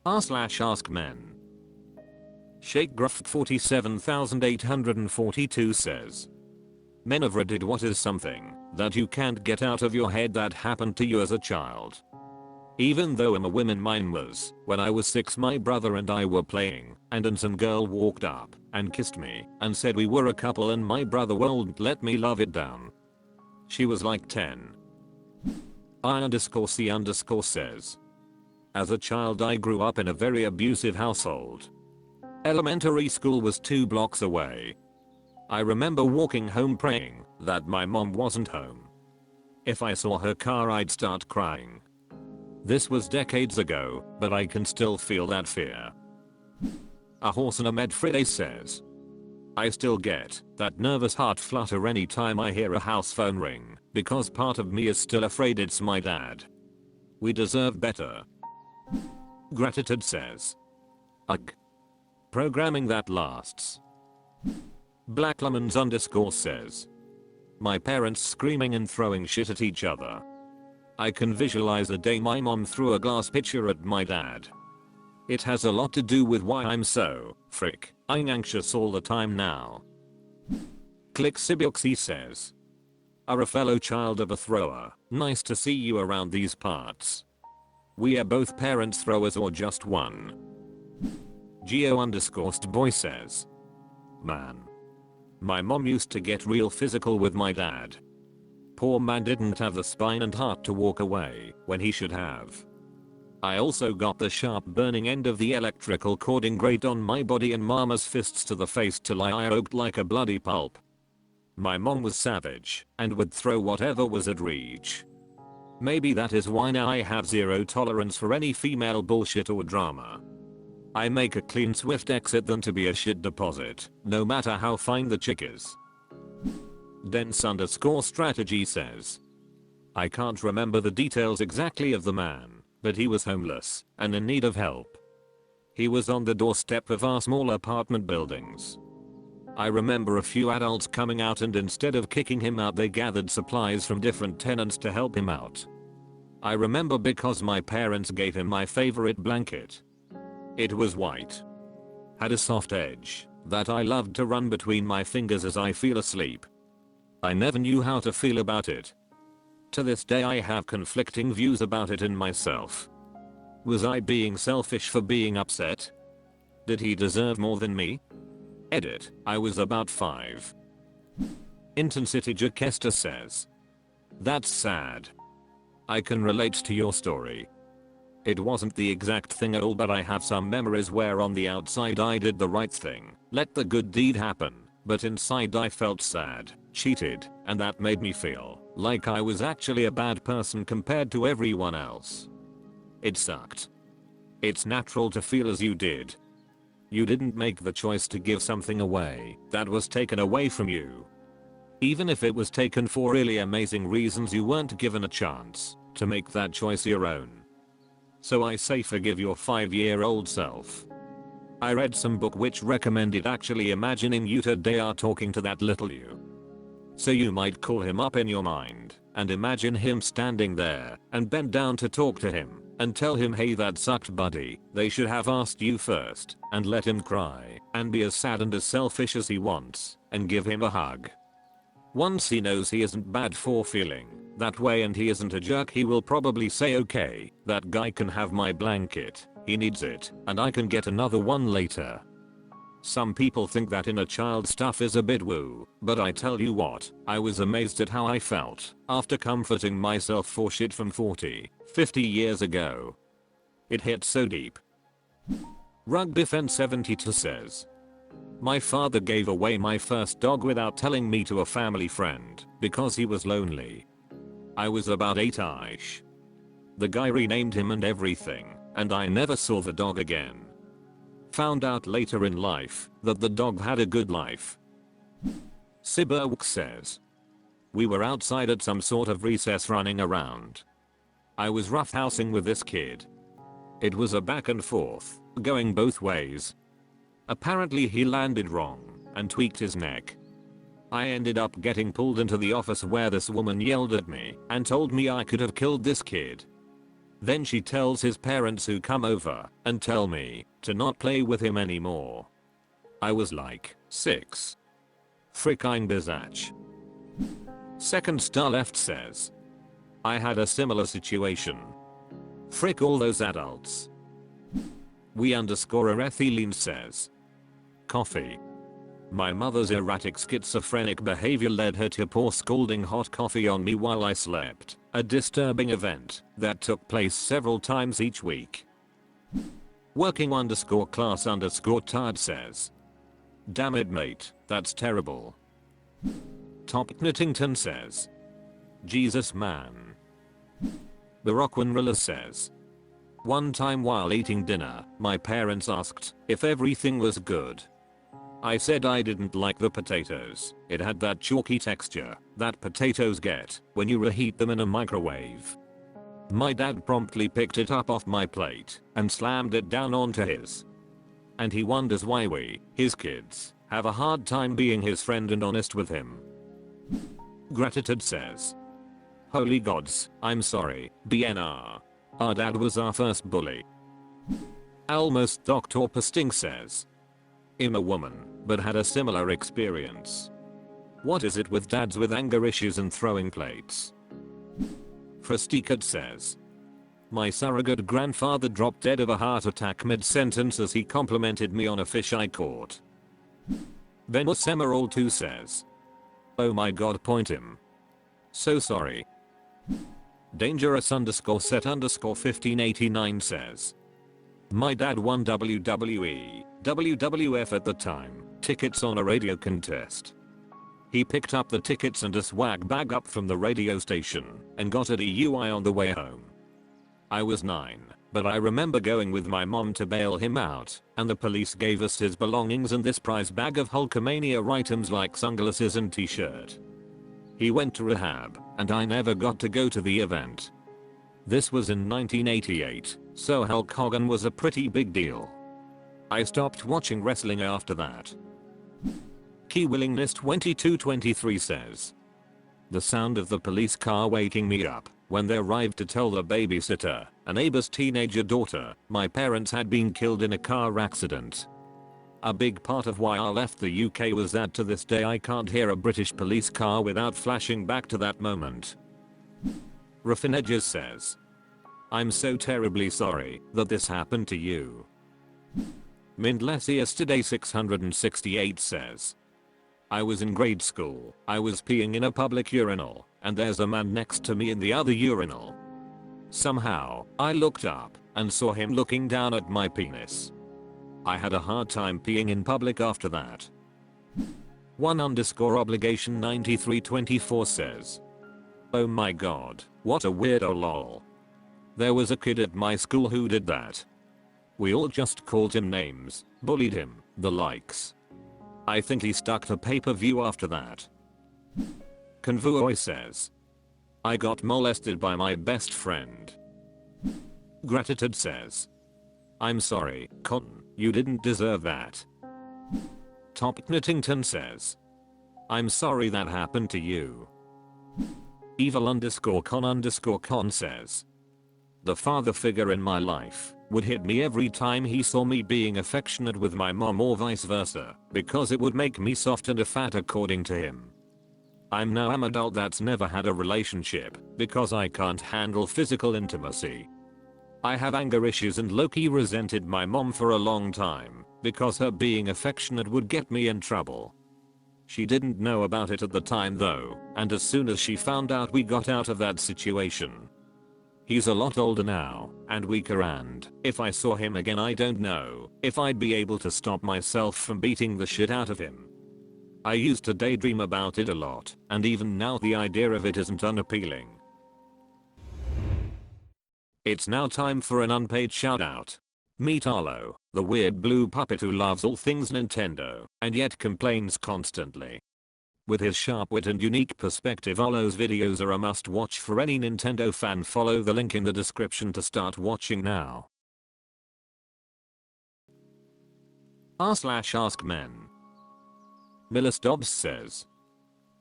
r/AskMen. ShakeGruff 47842 says, men of Reddit, what is something that you can't get out of your head that happened to you as a child? Even though I'm a woman, mine was when I was 6, my brother and I were playing and some girl walked up and kissed me and said we were a couple, and my brother wouldn't let me love it down. She was like 10. I_C_ says, as a child I grew up in a very abusive household. Elementary school was 2 blocks away. I remember walking home praying that my mom wasn't home. If I saw her car I'd start crying. This was decades ago, but I can still feel that fear. A horse and a med Friday says, I still get that nervous heart flutter anytime I hear a house phone ring because part of me is still afraid it's my dad. We deserve better. Gratitude says, ugh. Programming that lasts. Blacklemons_ says, my parents screaming and throwing shit at each other. I can visualize the day my mom threw a glass pitcher at my dad. It has a lot to do with why I'm so I'm anxious all the time now. Click_Sibioxy says, are a fellow child of a thrower, nice to see you around these parts. We are both parents throwers or just one. Geo_boy says, man, my mom used to get real physical with my dad. Poor man didn't have the spine and heart to walk away when he should have. I also got the sharp burning end of the electrical cord engraved on my body and mama's fists to the face till I oaked like a bloody pulp. My mom was savage and would throw whatever was at reach. Maybe that is why now I have zero tolerance for any female bullshit or drama. I make a clean swift exit than to be a shit deposit, no matter how fine the chick is. Dense_strategy says, I can't remember the details exactly of the man, but he was homeless and in need of help. He was on the doorstep of our small apartment buildings. I remember a few adults coming out and instead of kicking him out they gathered supplies from different tenants to help him out. I remember because my parents gave him my favorite blanket. It was white. Had a soft edge that I loved to run between my fingers as I fell asleep. I never knew how to feel about it. To this day I have conflicting views about it in myself. Was I being selfish for being upset? Did he deserve more than me? Edit, I was about 5. Intensity Jaquesta says, that's sad. I can relate to your story. It wasn't the exact thing at all, but I have some memories where on the outside I did the right thing, let the good deed happen, but inside I felt sad, cheated, and that made me feel like I was actually a bad person compared to everyone else. It sucked. It's natural to feel as you did. You didn't make the choice to give something away that was taken away from you. Even if it was taken for really amazing reasons, you weren't given a chance to make that choice your own. So I say forgive your 5-year-old self. I read some book which recommended actually imagining you today are talking to that little you. So you might call him up in your mind and imagine him standing there and bend down to talk to him and tell him, hey, that sucked buddy, they should have asked you first, and let him cry and be as sad and as selfish as he wants and give him a hug. Once he knows he isn't bad for feeling that way and he isn't a jerk, he will probably say, okay, that guy can have my blanket, he needs it, and I can get another one later. Some people think that inner child stuff is a bit woo, but I tell you what, I was amazed at how I felt after comforting myself for shit from 40, 50 years ago. It hit so deep. Rugbyfen72 says, my father gave away my first dog without telling me to a family friend because he was lonely. I was about 8ish. The guy renamed him and everything, and I never saw the dog again. Found out later in life that the dog had a good life. Siberwk says, we were outside at some sort of recess running around. I was roughhousing with this kid. It was a back and forth, going both ways. Apparently he landed wrong and tweaked his neck. I ended up getting pulled into the office where this woman yelled at me and told me I could have killed this kid. Then she tells his parents who come over and tell me to not play with him anymore. I was like 6. Frick, I'm bizacch. Second star left says, I had a similar situation. Frick all those adults. We underscore Arethyline says, coffee. My mother's erratic schizophrenic behavior led her to pour scalding hot coffee on me while I slept, a disturbing event that took place several times each week. Working underscore class underscore tired says, damn it mate, that's terrible. Top Knittington says, Jesus man. Barockwinrilla says, one time while eating dinner, my parents asked if everything was good. I said I didn't like the potatoes. It had that chalky texture that potatoes get when you reheat them in a microwave. My dad promptly picked it up off my plate and slammed it down onto his. And he wonders why we, his kids, have a hard time being his friend and honest with him. Gratitude says, holy gods, I'm sorry, BNR. Our dad was our first bully. Almost Dr. Pasting says, I'm a woman, but had a similar experience. What is it with dads with anger issues and throwing plates? Frostikad says, my surrogate grandfather dropped dead of a heart attack mid-sentence as he complimented me on a fish I caught. Venus Emerald 2 says, oh my god, point him. So sorry. Dangerous underscore set underscore 1589 says, my dad won WWE, WWF at the time, tickets on a radio contest. He picked up the tickets and a swag bag up from the radio station and got a DUI on the way home. I was 9, but I remember going with my mom to bail him out, and the police gave us his belongings and this prize bag of Hulkamania items like sunglasses and t-shirt. He went to rehab, and I never got to go to the event. This was in 1988, so Hulk Hogan was a pretty big deal. I stopped watching wrestling after that. Key Willingness 2223 says, the sound of the police car waking me up when they arrived to tell the babysitter, a neighbor's teenager daughter, my parents had been killed in a car accident. A big part of why I left the UK was that to this day I can't hear a British police car without flashing back to that moment. Ruffin Edges says, I'm so terribly sorry that this happened to you. Mindless yesterday 668 says, I was in grade school, I was peeing in a public urinal, and there's a man next to me in the other urinal. Somehow, I looked up and saw him looking down at my penis. I had a hard time peeing in public after that. 1_obligation 9324 says, oh my god, what a weirdo lol. There was a kid at my school who did that. We all just called him names, bullied him, the likes. I think he stuck to pay-per-view after that. Convoy says, I got molested by my best friend. Gratitude says, I'm sorry, Cotton, you didn't deserve that. Top Knittington says, I'm sorry that happened to you. Evil_con_con says, the father figure in my life would hit me every time he saw me being affectionate with my mom or vice versa, because it would make me soft and a fat according to him. I'm now an adult that's never had a relationship because I can't handle physical intimacy. I have anger issues and low-key resented my mom for a long time because her being affectionate would get me in trouble. She didn't know about it at the time though, and as soon as she found out we got out of that situation. He's a lot older now and weaker, and if I saw him again I don't know if I'd be able to stop myself from beating the shit out of him. I used to daydream about it a lot, and even now the idea of it isn't unappealing. It's now time for an unpaid shoutout. Meet Arlo, the weird blue puppet who loves all things Nintendo and yet complains constantly. With his sharp wit and unique perspective, Arlo's videos are a must watch for any Nintendo fan. Follow the link in the description to start watching now. r/AskMen. Millis Dobbs says,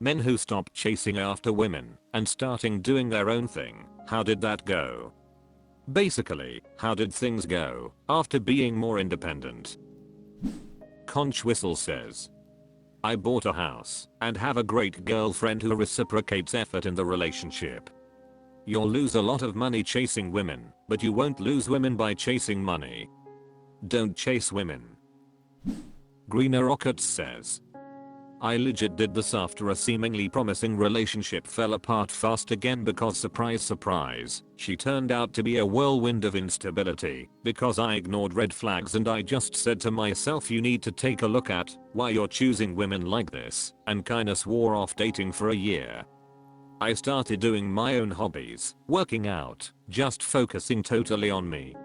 men who stopped chasing after women and starting doing their own thing, how did that go? Basically, how did things go after being more independent? Conch Whistle says, I bought a house and have a great girlfriend who reciprocates effort in the relationship. You'll lose a lot of money chasing women, but you won't lose women by chasing money. Don't chase women. Greener Rockets says, I legit did this after a seemingly promising relationship fell apart fast again because surprise surprise, she turned out to be a whirlwind of instability because I ignored red flags and I just said to myself you need to take a look at why you're choosing women like this and kinda swore off dating for a year. I started doing my own hobbies, working out, just focusing totally on me.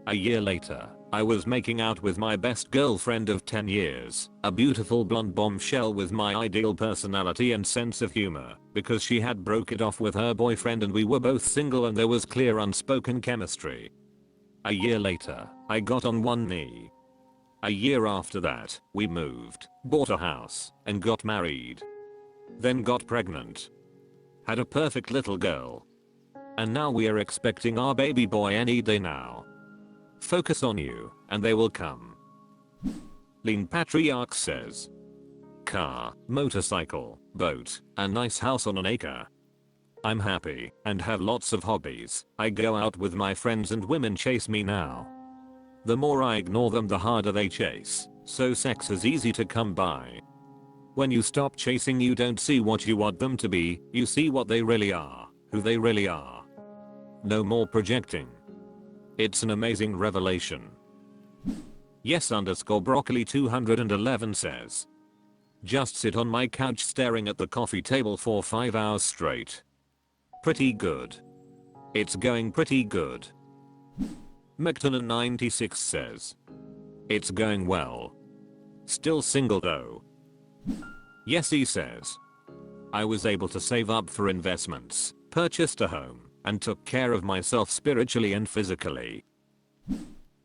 A year later, I was making out with my best girlfriend of 10 years, a beautiful blonde bombshell with my ideal personality and sense of humor, because she had broke it off with her boyfriend and we were both single and there was clear unspoken chemistry. A year later, I got on one knee. A year after that, we moved, bought a house, and got married. Then got pregnant. Had a perfect little girl. And now we are expecting our baby boy any day now. Focus on you, and they will come. Lean Patriarch says, car, motorcycle, boat, a nice house on an acre. I'm happy and have lots of hobbies. I go out with my friends and women chase me now. The more I ignore them the harder they chase, so sex is easy to come by. When you stop chasing you don't see what you want them to be, you see what they really are, who they really are. No more projecting. It's an amazing revelation. Yes_broccoli 211 says, just sit on my couch staring at the coffee table for 5 hours straight. Pretty good. It's going pretty good. McTonan96 says, it's going well. Still single though. Yes, he says, I was able to save up for investments, purchased a home, and took care of myself spiritually and physically.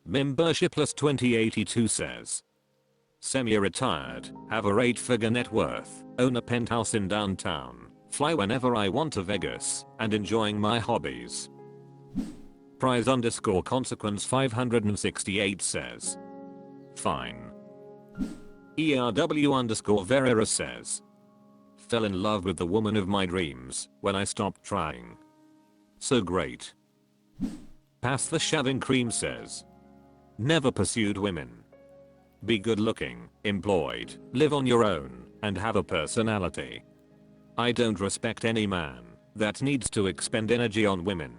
Membershipless 2082 says, semi-retired, have a 8-figure net worth, own a penthouse in downtown, fly whenever I want to Vegas, and enjoying my hobbies. Prize_consequence 568 says, fine. ERW_Verera says, fell in love with the woman of my dreams when I stopped trying. So great. Pass the shaving cream says, never pursued women. Be good looking, employed, live on your own, and have a personality. I don't respect any man that needs to expend energy on women.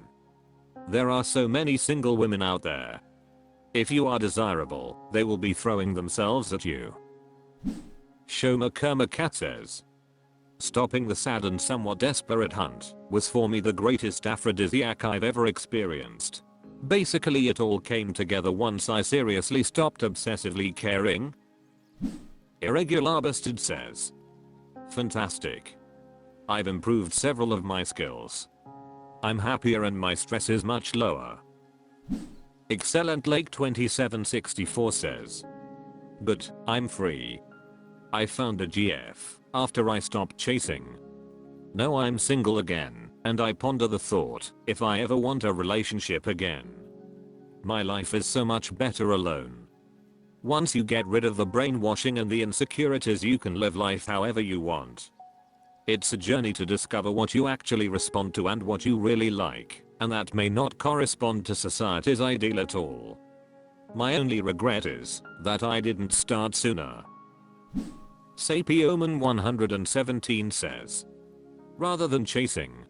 There are so many single women out there. If you are desirable, they will be throwing themselves at you. Shoma Kerma Cat says, stopping the sad and somewhat desperate hunt was for me the greatest aphrodisiac I've ever experienced. Basically it all came together once I seriously stopped obsessively caring. Irregular Bastard says, fantastic. I've improved several of my skills. I'm happier and my stress is much lower. Excellent Lake 2764 says, but I'm free. I found a GF after I stopped chasing. Now I'm single again, and I ponder the thought if I ever want a relationship again. My life is so much better alone. Once you get rid of the brainwashing and the insecurities you can live life however you want. It's a journey to discover what you actually respond to and what you really like, and that may not correspond to society's ideal at all. My only regret is that I didn't start sooner. Sapioman 117 says, rather than chasing,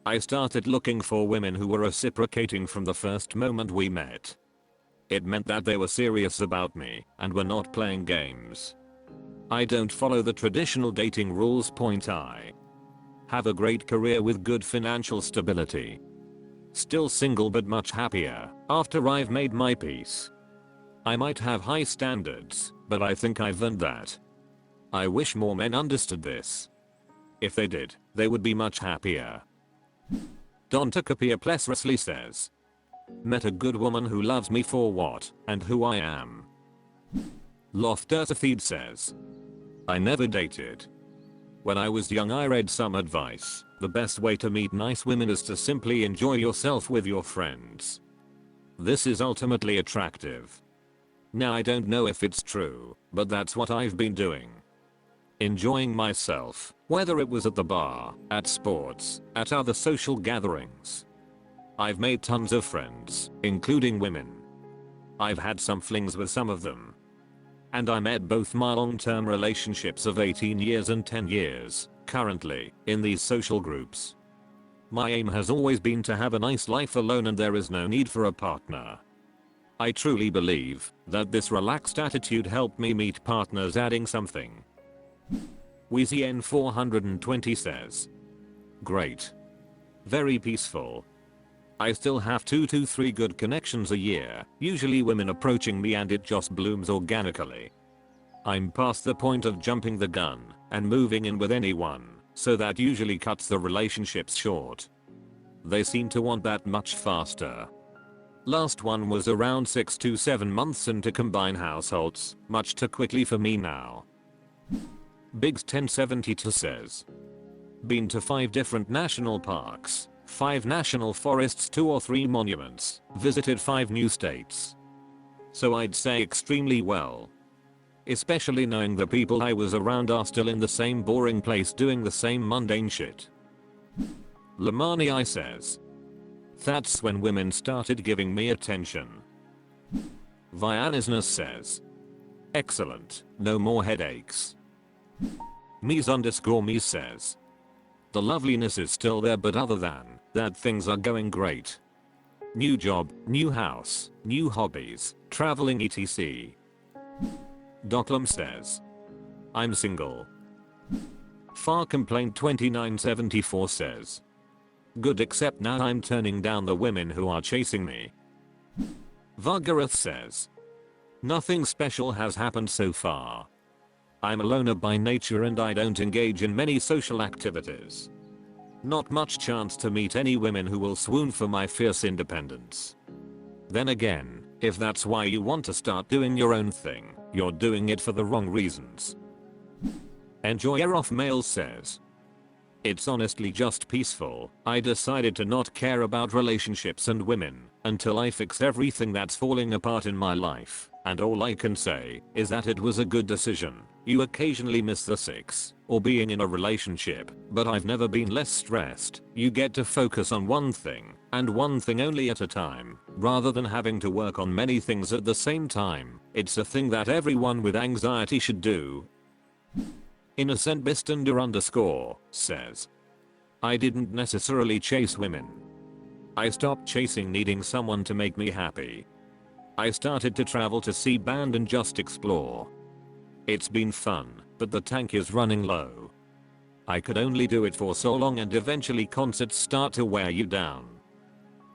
I started looking for women who were reciprocating from the first moment we met. It meant that they were serious about me and were not playing games. I don't follow the traditional dating rules. I have a great career with good financial stability. Still single but much happier after I've made my peace. I might have high standards, but I think I've earned that. I wish more men understood this. If they did, they would be much happier. Don Takapia Plesresley says, met a good woman who loves me for what and who I am. Lofterthefeed says, I never dated. When I was young I read some advice. The best way to meet nice women is to simply enjoy yourself with your friends. This is ultimately attractive. Now I don't know if it's true, but that's what I've been doing. Enjoying myself, whether it was at the bar, at sports, at other social gatherings. I've made tons of friends, including women. I've had some flings with some of them. And I met both my long-term relationships of 18 years and 10 years, currently, in these social groups. My aim has always been to have a nice life alone and there is no need for a partner. I truly believe that this relaxed attitude helped me meet partners adding something. WeezyN 420 says. Great. Very peaceful. I still have 2 to 3 good connections a year, usually women approaching me and it just blooms organically. I'm past the point of jumping the gun and moving in with anyone, so that usually cuts the relationships short. They seem to want that much faster. Last one was around 6 to 7 months into combined households, much too quickly for me now. Biggs 1072 says. Been to 5 different national parks, 5 national forests, 2 or 3 monuments, visited 5 new states. So I'd say extremely well. Especially knowing the people I was around are still in the same boring place doing the same mundane shit. Lamani says. That's when women started giving me attention. Vianisness says. Excellent, no more headaches. Mies_me says. The loveliness is still there but other than that things are going great. New job, new house, new hobbies, traveling etc. Doclam says. I'm single. Far Complaint 2974 says. Good except now I'm turning down the women who are chasing me. Vargarath says. Nothing special has happened so far. I'm a loner by nature and I don't engage in many social activities. Not much chance to meet any women who will swoon for my fierce independence. Then again, if that's why you want to start doing your own thing, you're doing it for the wrong reasons. Enjoyer of Males says. It's honestly just peaceful. I decided to not care about relationships and women until I fix everything that's falling apart in my life, and all I can say is that it was a good decision. You occasionally miss the sex or being in a relationship, but I've never been less stressed. You get to focus on one thing and one thing only at a time, rather than having to work on many things at the same time. It's a thing that everyone with anxiety should do. Innocent Bistander _ says. I didn't necessarily chase women. I stopped chasing needing someone to make me happy. I started to travel to see band and just explore. It's been fun, but the tank is running low. I could only do it for so long and eventually concerts start to wear you down.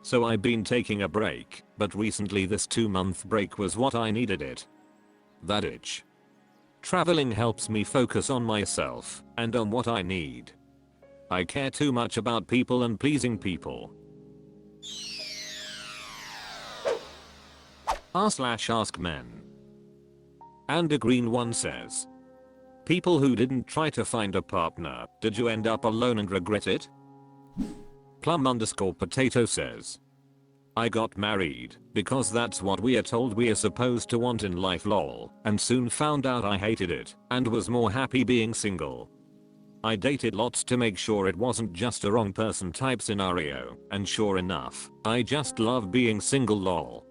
So I've been taking a break, but recently this 2-month break was what I needed it. That itch. Traveling helps me focus on myself and on what I need. I care too much about people and pleasing people. r/AskMen. And a green one says. People who didn't try to find a partner, did you end up alone and regret it? Plum_potato says. I got married because that's what we are told we are supposed to want in life lol, and soon found out I hated it and was more happy being single. I dated lots to make sure it wasn't just a wrong person type scenario, and sure enough, I just love being single lol.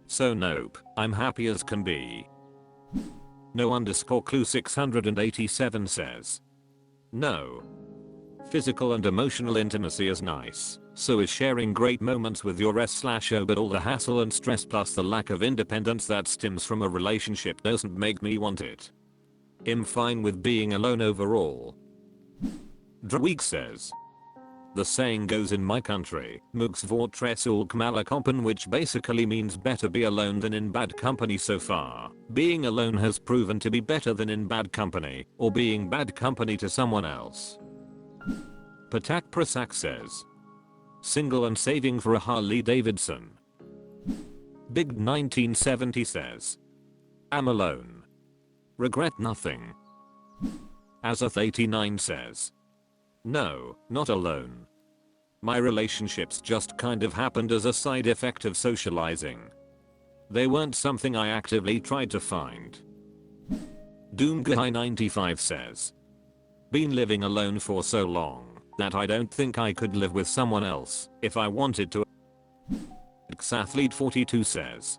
So nope, I'm happy as can be. No_clue 687 says. No. Physical and emotional intimacy is nice, so is sharing great moments with your s/o, but all the hassle and stress plus the lack of independence that stems from a relationship doesn't make me want it. I'm fine with being alone overall. Draweek says. The saying goes in my country, mugs vortres ulk malakompen, which basically means better be alone than in bad company. So far, being alone has proven to be better than in bad company, or being bad company to someone else. Patak Prasak says. Single and saving for a Harley Davidson. Big 1970 says. Am alone. Regret nothing. Azeth89 says. No, not alone. My relationships just kind of happened as a side effect of socializing. They weren't something I actively tried to find. Doomguy95 says. Been living alone for so long that I don't think I could live with someone else if I wanted to. Xathlete42 says.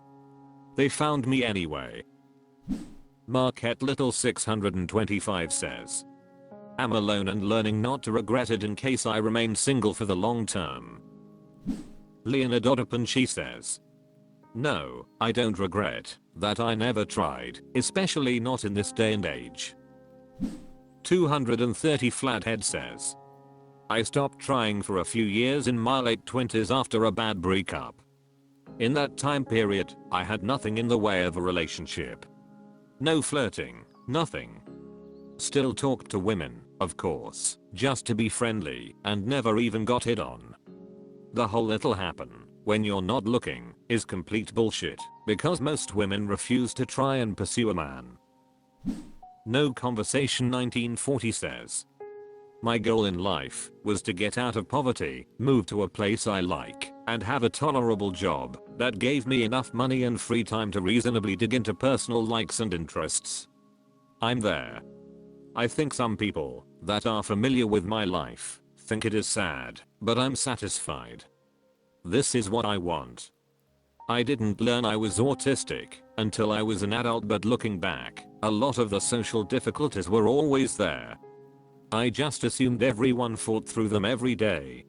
They found me anyway. Marquette Little 625 says. Am alone and learning not to regret it in case I remain single for the long term. Leonard Odopanchi says. No, I don't regret that I never tried, especially not in this day and age. 230 Flathead says. I stopped trying for a few years in my late 20s after a bad breakup. In that time period, I had nothing in the way of a relationship. No flirting, nothing. Still talked to women, of course, just to be friendly, and never even got hit on. The whole "it'll happen when you're not looking" is complete bullshit, because most women refuse to try and pursue a man. No Conversation 1940 says. My goal in life was to get out of poverty, move to a place I like, and have a tolerable job that gave me enough money and free time to reasonably dig into personal likes and interests. I'm there. I think some people that are familiar with my life think it is sad, but I'm satisfied. This is what I want. I didn't learn I was autistic until I was an adult, but looking back, a lot of the social difficulties were always there. I just assumed everyone fought through them every day.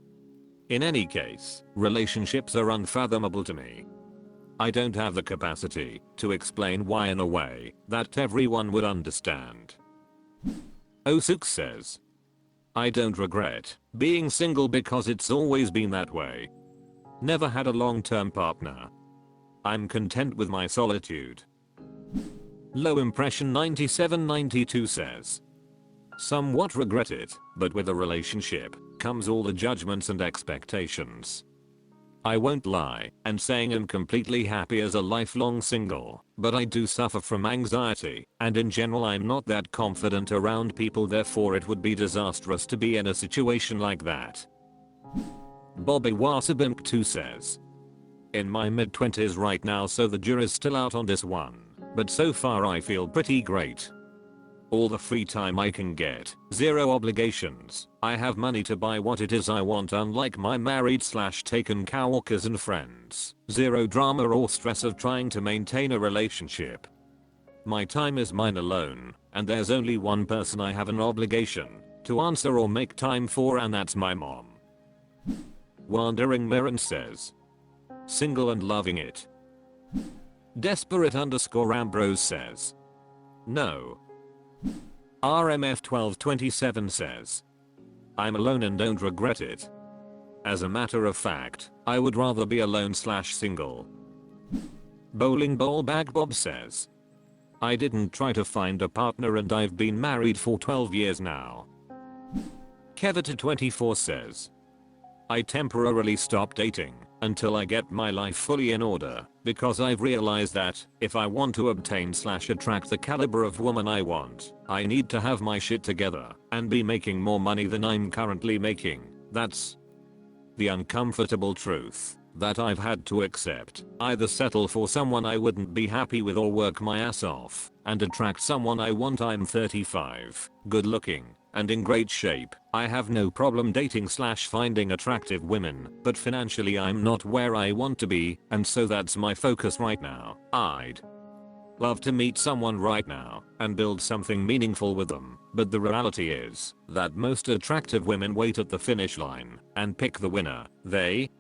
In any case, relationships are unfathomable to me. I don't have the capacity to explain why in a way that everyone would understand. Osuk says. I don't regret being single because it's always been that way. Never had a long-term partner. I'm content with my solitude. Low Impression 9792 says. Somewhat regret it, but with a relationship comes all the judgments and expectations. I won't lie and saying I'm completely happy as a lifelong single, but I do suffer from anxiety, and in general I'm not that confident around people, therefore it would be disastrous to be in a situation like that. Bobby Wasabimk 2 says. In my mid-20s right now, so the jury's still out on this one, but so far I feel pretty great. All the free time I can get, zero obligations, I have money to buy what it is I want, unlike my married/taken coworkers and friends, zero drama or stress of trying to maintain a relationship. My time is mine alone, and there's only one person I have an obligation to answer or make time for, and that's my mom. Wandering Mirren says. Single and loving it. Desperate_Ambrose says. No. RMF1227 says. I'm alone and don't regret it. As a matter of fact, I would rather be alone/single. Bowling Ball Bag Bob says. I didn't try to find a partner and I've been married for 12 years now. Kevita24 says. I temporarily stopped dating until I get my life fully in order, because I've realized that if I want to obtain/attract the caliber of woman I want, I need to have my shit together and be making more money than I'm currently making. That's the uncomfortable truth that I've had to accept. Either settle for someone I wouldn't be happy with or work my ass off and attract someone I want. I'm 35, good looking, and in great shape. I have no problem dating/finding attractive women, but financially I'm not where I want to be, and so that's my focus right now. I'd love to meet someone right now and build something meaningful with them, but the reality is that most attractive women wait at the finish line and pick the winner. They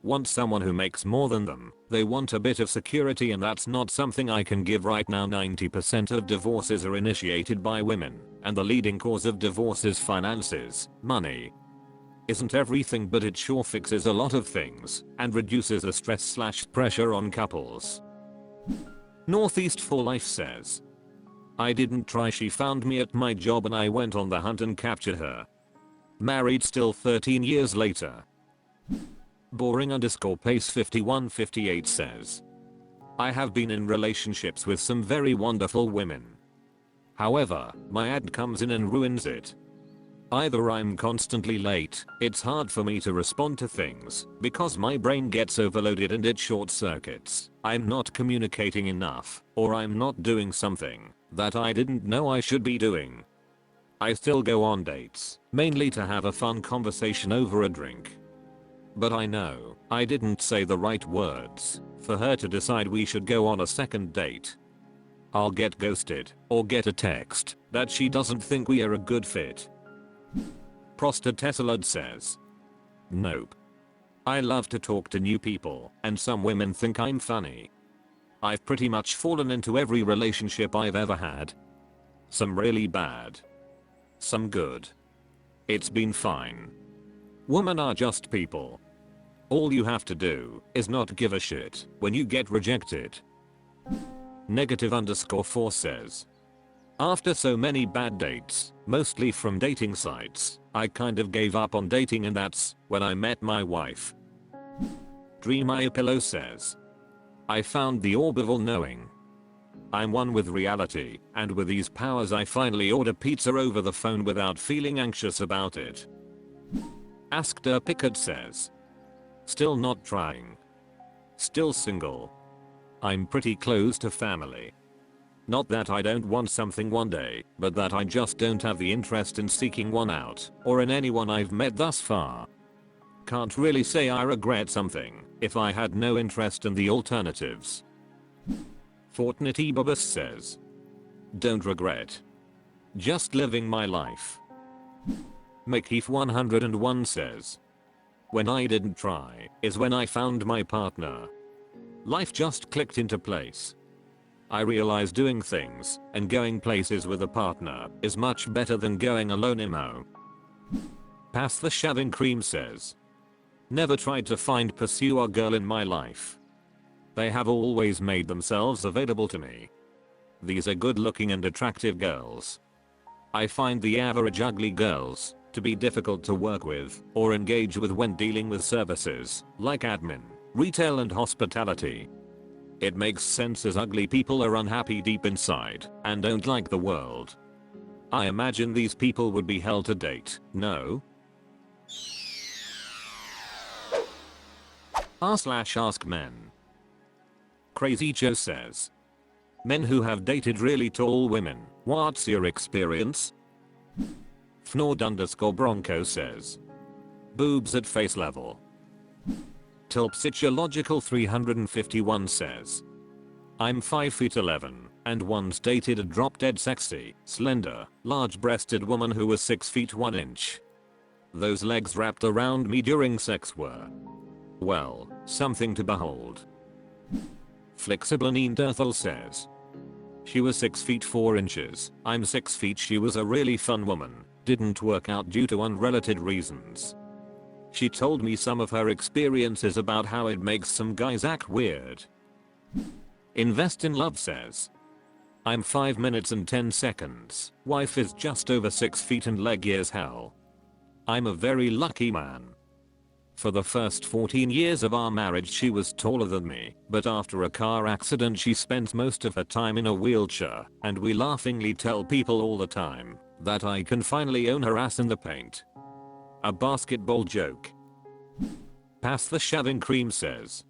want someone who makes more than them. They want a bit of security, and that's not something I can give right now. 90% of divorces are initiated by women, and the leading cause of divorce is finances. Money isn't everything, but it sure fixes a lot of things and reduces the stress/pressure on couples. Northeast for Life says. I didn't try, she found me at my job and I went on the hunt and captured her. Married still 13 years later. Boring_Pace5158 says. I have been in relationships with some very wonderful women. However, my ad comes in and ruins it. Either I'm constantly late, it's hard for me to respond to things because my brain gets overloaded and it short circuits, I'm not communicating enough, or I'm not doing something that I didn't know I should be doing. I still go on dates, mainly to have a fun conversation over a drink. But I know I didn't say the right words for her to decide we should go on a second date. I'll get ghosted or get a text that she doesn't think we are a good fit. Prostitute says, nope. I love to talk to new people and some women think I'm funny. I've pretty much fallen into every relationship I've ever had. Some really bad. Some good. It's been fine. Women are just people. All you have to do is not give a shit when you get rejected. Negative_4 says, after so many bad dates, mostly from dating sites, I kind of gave up on dating, and that's when I met my wife. Dream Eye Pillow says, I found the orb of all knowing. I'm one with reality, and with these powers I finally order pizza over the phone without feeling anxious about it. Asked Pickard says, still not trying. Still single. I'm pretty close to family. Not that I don't want something one day, but that I just don't have the interest in seeking one out, or in anyone I've met thus far. Can't really say I regret something if I had no interest in the alternatives. Fortnite Bubus says, don't regret. Just living my life. McKeith101 says, when I didn't try is when I found my partner. Life just clicked into place. I realized doing things and going places with a partner is much better than going alone. Emo. Pass the Shaving Cream says, never tried to pursue a girl in my life. They have always made themselves available to me. These are good looking and attractive girls. I find the average ugly girls to be difficult to work with or engage with when dealing with services like admin, retail and hospitality. It makes sense as ugly people are unhappy deep inside and don't like the world. I imagine these people would be hell to date, no? r/AskMen. Crazy Joe says, men who have dated really tall women, what's your experience? Fnord_Bronco says, boobs at face level. Tilpsychological351 says, I'm 5'11" and once dated a drop-dead sexy, slender, large-breasted woman who was 6 feet 1 inch. Those legs wrapped around me during sex were, well, something to behold. Flexible Derthal says, she was 6 feet 4 inches, I'm 6 feet. She was a really fun woman, didn't work out due to unrelated reasons. She told me some of her experiences about how it makes some guys act weird. Invest in Love says, I'm 5 minutes and 10 seconds, wife is just over 6 feet and leg years hell. I'm a very lucky man. For the first 14 years of our marriage she was taller than me, but after a car accident she spends most of her time in a wheelchair, and we laughingly tell people all the time that I can finally own her ass in the paint. A basketball joke. Pass the Shaving Cream says,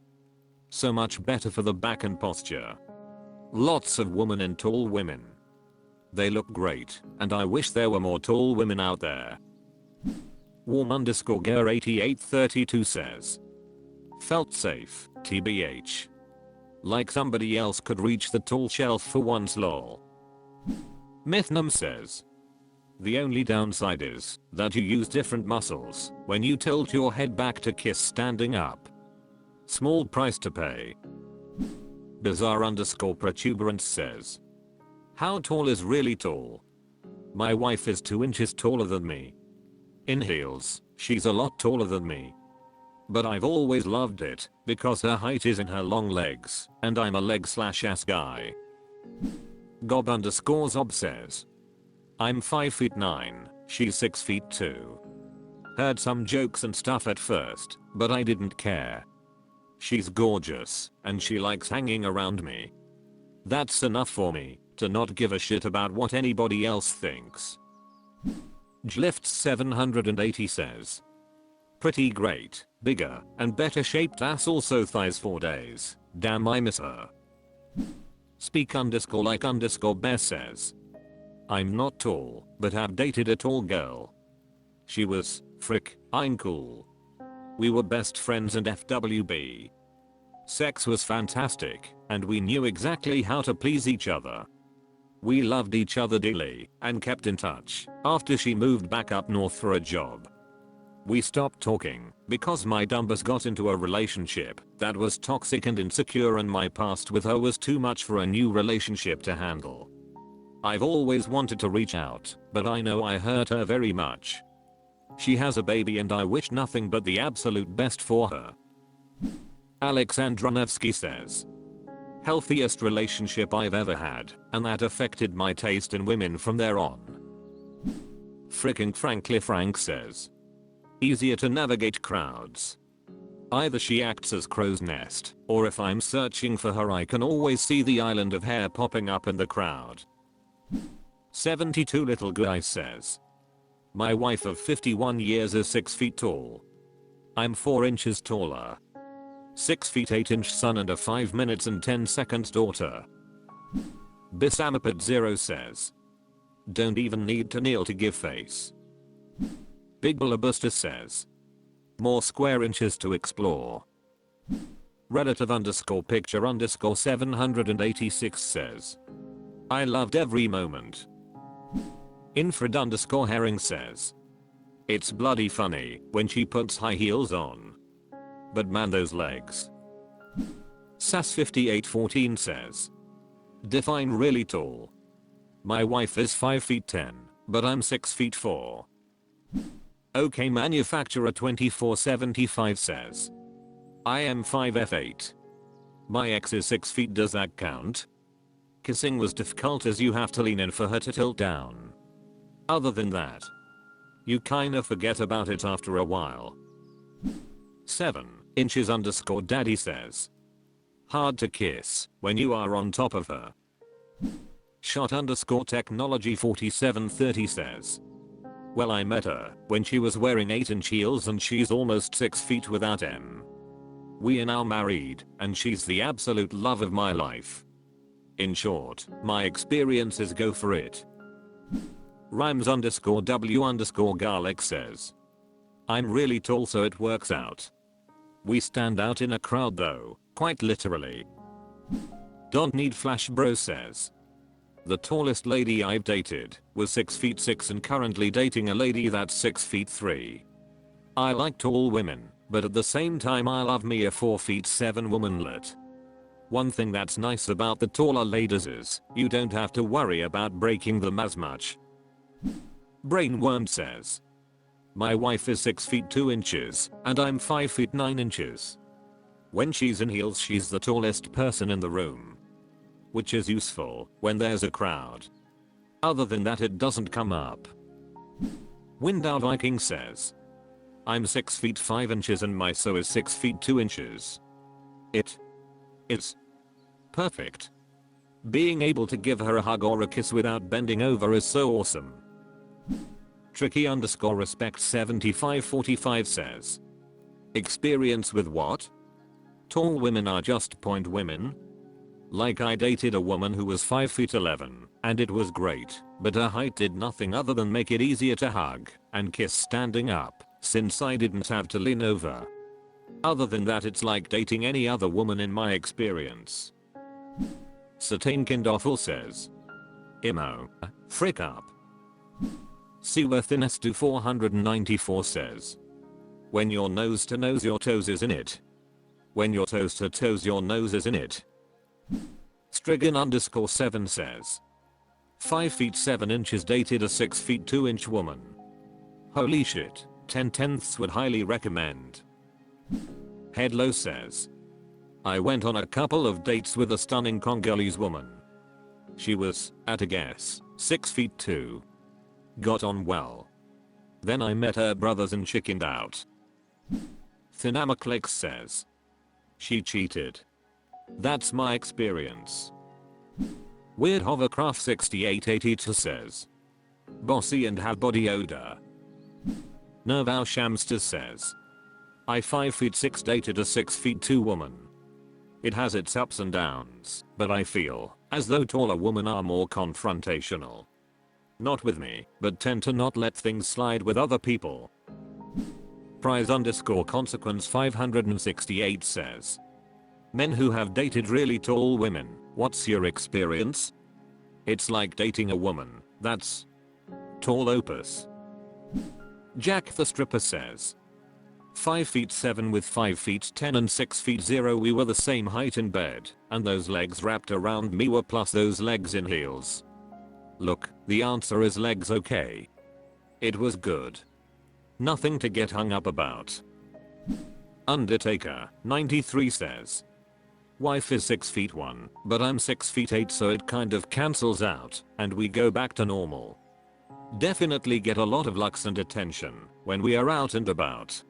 so much better for the back and posture. Lots of women and tall women. They look great, and I wish there were more tall women out there. Warm_Gear8832 says, felt safe, tbh. Like somebody else could reach the tall shelf for once lol. Mythnum says, the only downside is that you use different muscles when you tilt your head back to kiss standing up. Small price to pay. Bizarre_protuberance says, how tall is really tall? My wife is 2 inches taller than me. In heels, she's a lot taller than me. But I've always loved it because her height is in her long legs, and I'm a leg/ass guy. Gob_Zob says, I'm 5 feet 9, she's 6 feet 2. Heard some jokes and stuff at first, but I didn't care. She's gorgeous, and she likes hanging around me. That's enough for me, To not give a shit about what anybody else thinks. Jlift 780 says. Pretty great, bigger and better shaped ass, also thighs 4 days. Damn, I miss her. Speak_like_bear says. I'm not tall, but have dated a tall girl. She was, frick, I'm cool. We were best friends and FWB. Sex was fantastic, and we knew exactly how to please each other. We loved each other dearly and kept in touch after she moved back up north for a job. We stopped talking because my dumbass got into a relationship that was toxic and insecure, and my past with her was too much for a new relationship to handle. I've always wanted to reach out, but I know I hurt her very much. She has a baby and I wish nothing but the absolute best for her. Alexandronevsky says. Healthiest relationship I've ever had, and that affected my taste in women from there on. Fricking Frankly Frank says. Easier to navigate crowds. Either she acts as crow's nest, or if I'm searching for her I can always see the island of hair popping up in the crowd. 72 Little Guy says. My wife of 51 years is 6 feet tall. I'm 4 inches taller. 6 feet 8 inch son and a 5 minutes and 10 seconds daughter. Bisamapad 0 says. Don't even need to kneel to give face. Big Bullabuster says. More square inches to explore. Relative_picture_ 786 says. I loved every moment. Infrared_herring says. It's bloody funny when she puts high heels on. But man, those legs. Sass5814 says. Define really tall. My wife is 5 feet 10, but I'm 6 feet 4. OK Manufacturer 2475 says. I am 5'8". My ex is 6 feet, does that count? Kissing was difficult as you have to lean in for her to tilt down. Other than that, you kinda forget about it after a while. 7 inches _ daddy says. Hard to kiss when you are on top of her. Shot _ technology 4730 says. Well, I met her when she was wearing 8-inch heels and she's almost 6 feet without M. We are now married and she's the absolute love of my life. In short, my experience is go for it. Rhymes _W garlic says. I'm really tall so it works out. We stand out in a crowd though, quite literally. Don't need flash bro says. The tallest lady I've dated was 6 feet 6 and currently dating a lady that's 6 feet 3. I like tall women, but at the same time I love me a 4 feet 7 womanlet. One thing that's nice about the taller ladies is you don't have to worry about breaking them as much. Brainworm says. My wife is 6 feet 2 inches and I'm 5 feet 9 inches. When she's in heels she's the tallest person in the room. Which is useful when there's a crowd. Other than that it doesn't come up. Window Viking says. I'm 6 feet 5 inches and my so is 6 feet 2 inches. It is perfect. Being able to give her a hug or a kiss without bending over is so awesome. Tricky _respect 7545 says. Experience with what? Tall women are just point women? Like I dated a woman who was 5 feet 11 and it was great, but her height did nothing other than make it easier to hug and kiss standing up since I didn't have to lean over. Other than that it's like dating any other woman in my experience. Satane Kindawful says. Imo, frick up. Seaworthiness 494 says. When your nose to nose your toes is in it. When your toes to toes your nose is in it. Strigan _7 says. 5 feet 7 inches dated a 6 feet 2 inch woman. Holy shit, 10/10ths would highly recommend. Headlow says. I went on a couple of dates with a stunning Congolese woman. She was, at a guess, 6 feet 2. Got on well. Then I met her brothers and chickened out. Thinamaclix says. She cheated. That's my experience. Weird Hovercraft 6882 says. Bossy and have body odor. Nerval Shamster says. I 5'6" dated a 6'2" woman. It has its ups and downs, but I feel as though taller women are more confrontational. Not with me, but tend to not let things slide with other people. Prize_consequence 568 says. Men who have dated really tall women, what's your experience? It's like dating a woman that's tall opus. Jack the Stripper says. 5'7" with 5'10" and 6'0", we were the same height in bed, and those legs wrapped around me were plus those legs in heels. Look, the answer is legs, okay? It was good. Nothing to get hung up about. Undertaker 93 says. Wife is 6'1", but I'm 6'8", so it kind of cancels out, and we go back to normal. Definitely get a lot of looks and attention when we are out and about.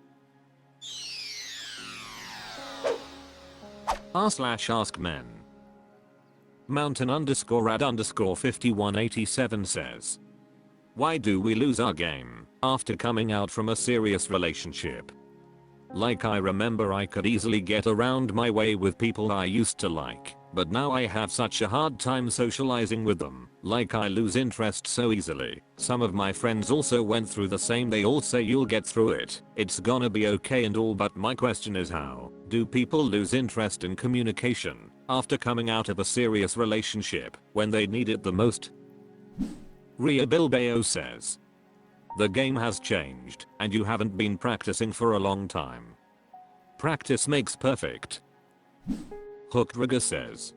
r/AskMen. Mountain_rad_5187 says. Why do we lose our game after coming out from a serious relationship? Like, I remember I could easily get around my way with people I used to like, but now I have such a hard time socializing with them, like I lose interest so easily. Some of my friends also went through the same. They all say you'll get through it, it's gonna be okay and all, but my question is, how do people lose interest in communication after coming out of a serious relationship when they need it the most? Ria Bilbao says. The game has changed, and you haven't been practicing for a long time. Practice makes perfect. Hooked Rigger says.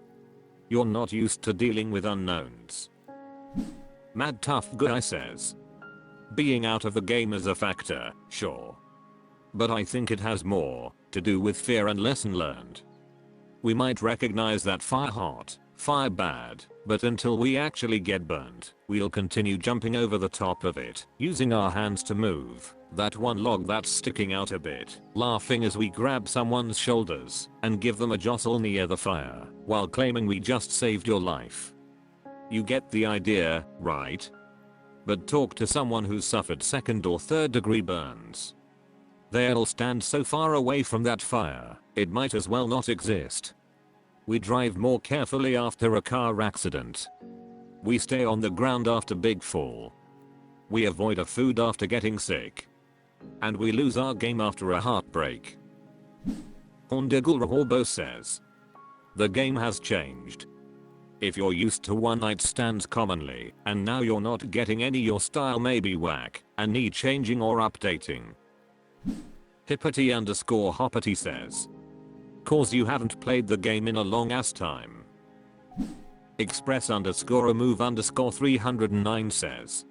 You're not used to dealing with unknowns. Mad Tough Guy says. Being out of the game is a factor, sure. But I think it has more to do with fear and lesson learned. We might recognize that fire hot, fire bad, but until we actually get burnt, we'll continue jumping over the top of it, using our hands to move that one log that's sticking out a bit, laughing as we grab someone's shoulders and give them a jostle near the fire, while claiming we just saved your life. You get the idea, right? But talk to someone who's suffered 2nd or 3rd degree burns. They'll stand so far away from that fire, it might as well not exist. We drive more carefully after a car accident. We stay on the ground after big fall. We avoid a food after getting sick. And we lose our game after a heartbreak. Horndigul says. The game has changed. If you're used to one night stands commonly, and now you're not getting any, your style may be whack and need changing or updating. Hippity_hoppity says. Cause you haven't played the game in a long ass time. Express_remove_309 says.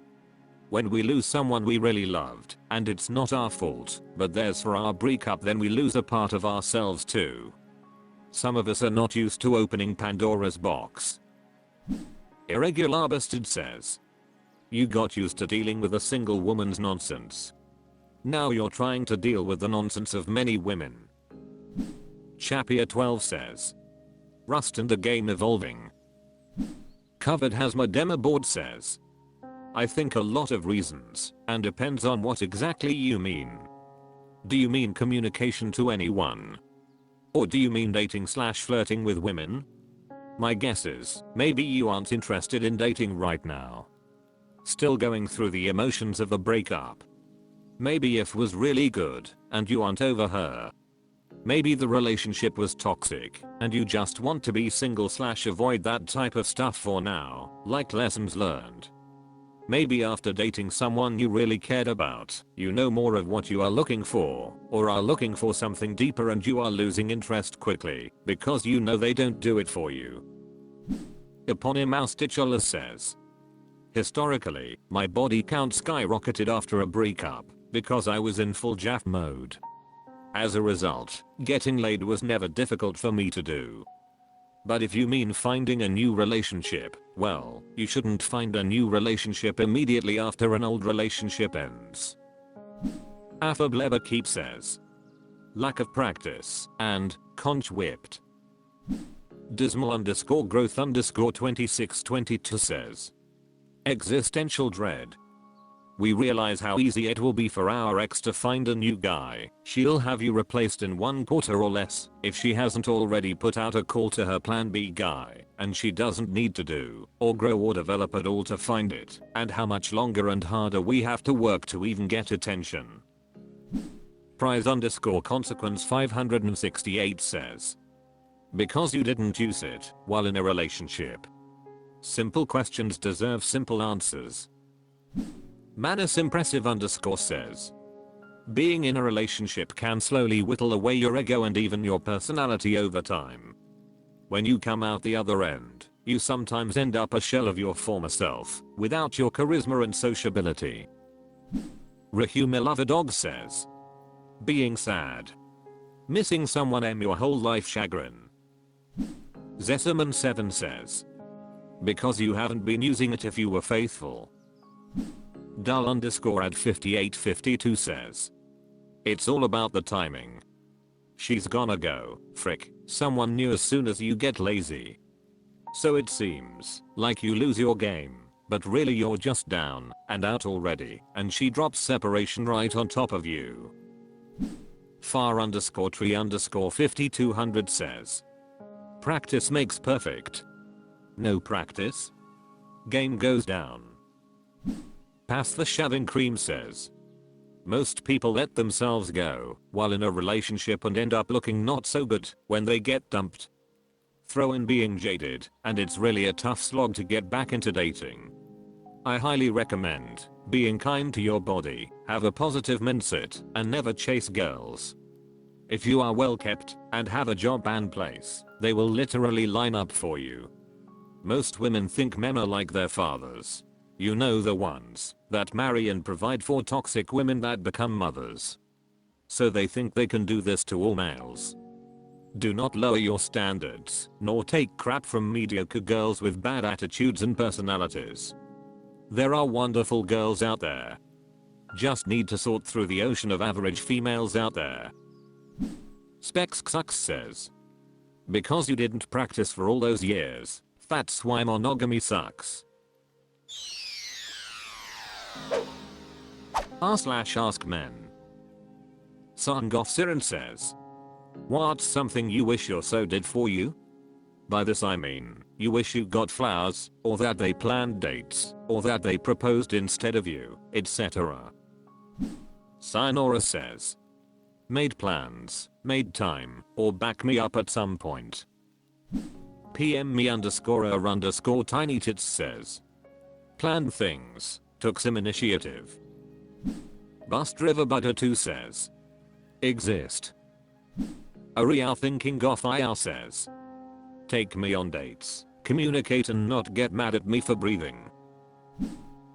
When we lose someone we really loved, and it's not our fault, but theirs for our breakup, then we lose a part of ourselves too. Some of us are not used to opening Pandora's box. Irregular Bastard says. You got used to dealing with a single woman's nonsense. Now you're trying to deal with the nonsense of many women. Chapier12 says. Rust in the game evolving. Covered has my demo board says. I think a lot of reasons, and depends on what exactly you mean. Do you mean communication to anyone? Or do you mean dating/flirting with women? My guess is, maybe you aren't interested in dating right now. Still going through the emotions of the breakup. Maybe if was really good, and you aren't over her. Maybe the relationship was toxic, and you just want to be single/avoid that type of stuff for now, like lessons learned. Maybe after dating someone you really cared about, you know more of what you are looking for, or are looking for something deeper, and you are losing interest quickly, because you know they don't do it for you. Eponymous Titular says. Historically, my body count skyrocketed after a breakup, because I was in full Jaff mode. As a result, getting laid was never difficult for me to do. But if you mean finding a new relationship, well, you shouldn't find a new relationship immediately after an old relationship ends. Affablever Keep says. Lack of practice and conch whipped. Dismal underscore growth underscore 2622 says. Existential dread. We realize how easy it will be for our ex to find a new guy. She'll have you replaced in 1 quarter or less if she hasn't already put out a call to her plan B guy, and she doesn't need to do or grow or develop at all to find it, and how much longer and harder we have to work to even get attention. Prize underscore consequence 568 says. Because you didn't use it while in a relationship. Simple questions deserve simple answers. Manus impressive underscore says. Being in a relationship can slowly whittle away your ego and even your personality over time. When you come out the other end, you sometimes end up a shell of your former self, without your charisma and sociability. Rahume Lover Dog says. Being sad. Missing someone and your whole life chagrin. Zesserman 7 says. Because you haven't been using it if you were faithful. Dull underscore ad 5852 says. It's all about the timing. She's gonna go, frick, someone new as soon as you get lazy. So it seems like you lose your game, but really you're just down and out already, and she drops separation right on top of you. Far underscore tree underscore 5200 says. Practice makes perfect. No practice? Game goes down. Pass the shaving cream says. Most people let themselves go while in a relationship and end up looking not so good when they get dumped. Throw in being jaded, and it's really a tough slog to get back into dating. I highly recommend being kind to your body, have a positive mindset, and never chase girls. If you are well kept and have a job and place, they will literally line up for you. Most women think men are like their fathers. You know, the ones that marry and provide for toxic women that become mothers. So they think they can do this to all males. Do not lower your standards, nor take crap from mediocre girls with bad attitudes and personalities. There are wonderful girls out there. Just need to sort through the ocean of average females out there. Specs Sucks says. Because you didn't practice for all those years, that's why monogamy sucks. r/AskMen. Sangoff Siren says. What's something you wish your so did for you? By this I mean, you wish you got flowers, or that they planned dates, or that they proposed instead of you, etc. Sinora says. Made plans, made time, or back me up at some point. PM me underscore tiny tits says. Planned things, took some initiative. Bust River Butter 2 says. Exist. Ariel Thinking Off IR says. Take me on dates, communicate and not get mad at me for breathing.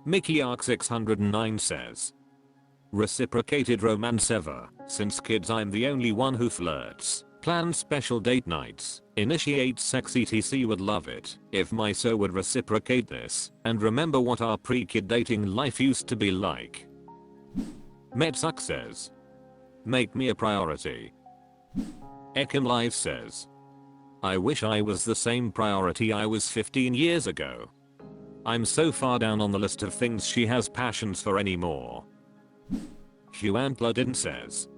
Mickey Arc 609 says. Reciprocated romance ever, since kids I'm the only one who flirts, plans special date nights, initiates sex etc would love it if my so would reciprocate this and remember what our pre-kid dating life used to be like. Medsuck says. Make me a priority. Ekim Live says. I wish I was the same priority I was 15 years ago. I'm so far down on the list of things she has passions for anymore. Hugh Antler says.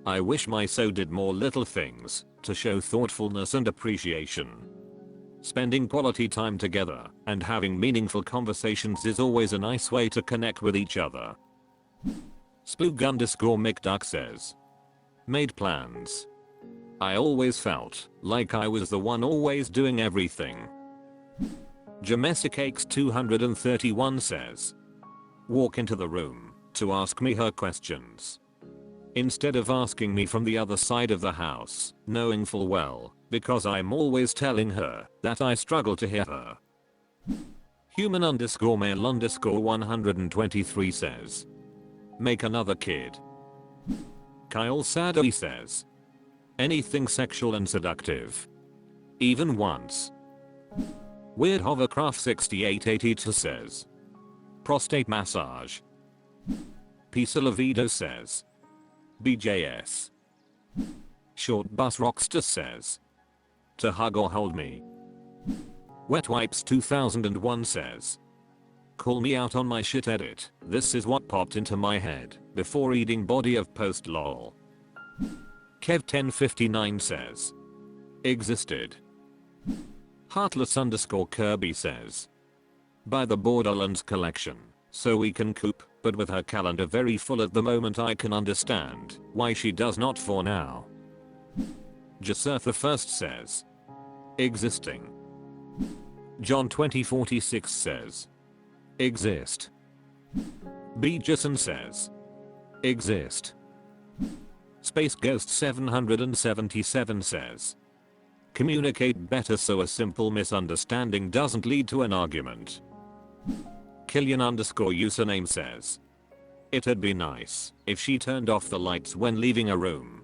I wish my so did more little things to show thoughtfulness and appreciation. Spending quality time together and having meaningful conversations is always a nice way to connect with each other. Spoog underscore McDuck says. Made plans. I always felt like I was the one always doing everything. Jamesic Cakes 231 says. Walk into the room to ask me her questions. Instead of asking me from the other side of the house, knowing full well, because I'm always telling her that I struggle to hear her. Human underscore male underscore 123 says. Make another kid. Kyle Sadly says. Anything sexual and seductive. Even once. Weird Hovercraft 6882 says. Prostate massage. Pisa Lavido says. BJS. Short Bus Rockster says. To hug or hold me. Wet Wipes 2001 says. Call me out on my shit edit. This is what popped into my head before eating body of post lol. Kev1059 says. Existed. Heartless_Kirby says. Buy the Borderlands collection so we can coop, but with her calendar very full at the moment I can understand why she does not for now. Jasurth1 says. Existing. John 2046 says. Exist. B. Jason says. Exist. Space Ghost 777 says. Communicate better so a simple misunderstanding doesn't lead to an argument. Killian_username says. It'd be nice if she turned off the lights when leaving a room.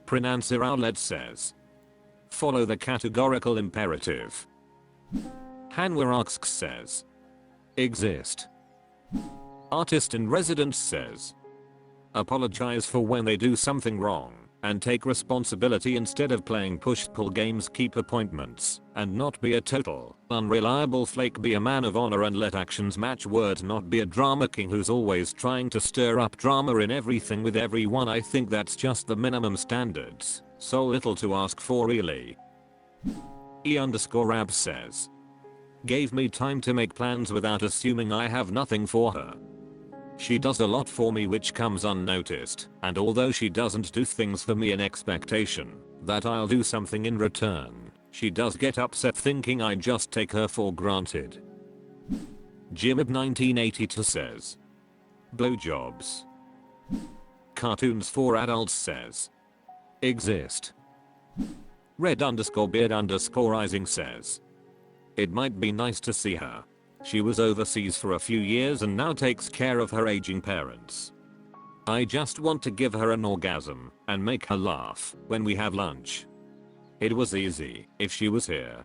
Prenancer Outlet says. Follow the categorical imperative. Hanwarax says. Exist. Artist in Residence says. Apologize for when they do something wrong and take responsibility instead of playing push-pull games. Keep appointments and not be a total unreliable flake. Be a man of honor and let actions match words. Not be a drama king who's always trying to stir up drama in everything with everyone. I think that's just the minimum standards. So little to ask for really. E_Rab says. Gave me time to make plans without assuming I have nothing for her. She does a lot for me which comes unnoticed, and although she doesn't do things for me in expectation that I'll do something in return, she does get upset thinking I just take her for granted. Jimib1982 says. Blowjobs. Cartoons for adults says. Exist. Red_beard_rising says. It might be nice to see her. She was overseas for a few years and now takes care of her aging parents. I just want to give her an orgasm and make her laugh when we have lunch. It was easy if she was here.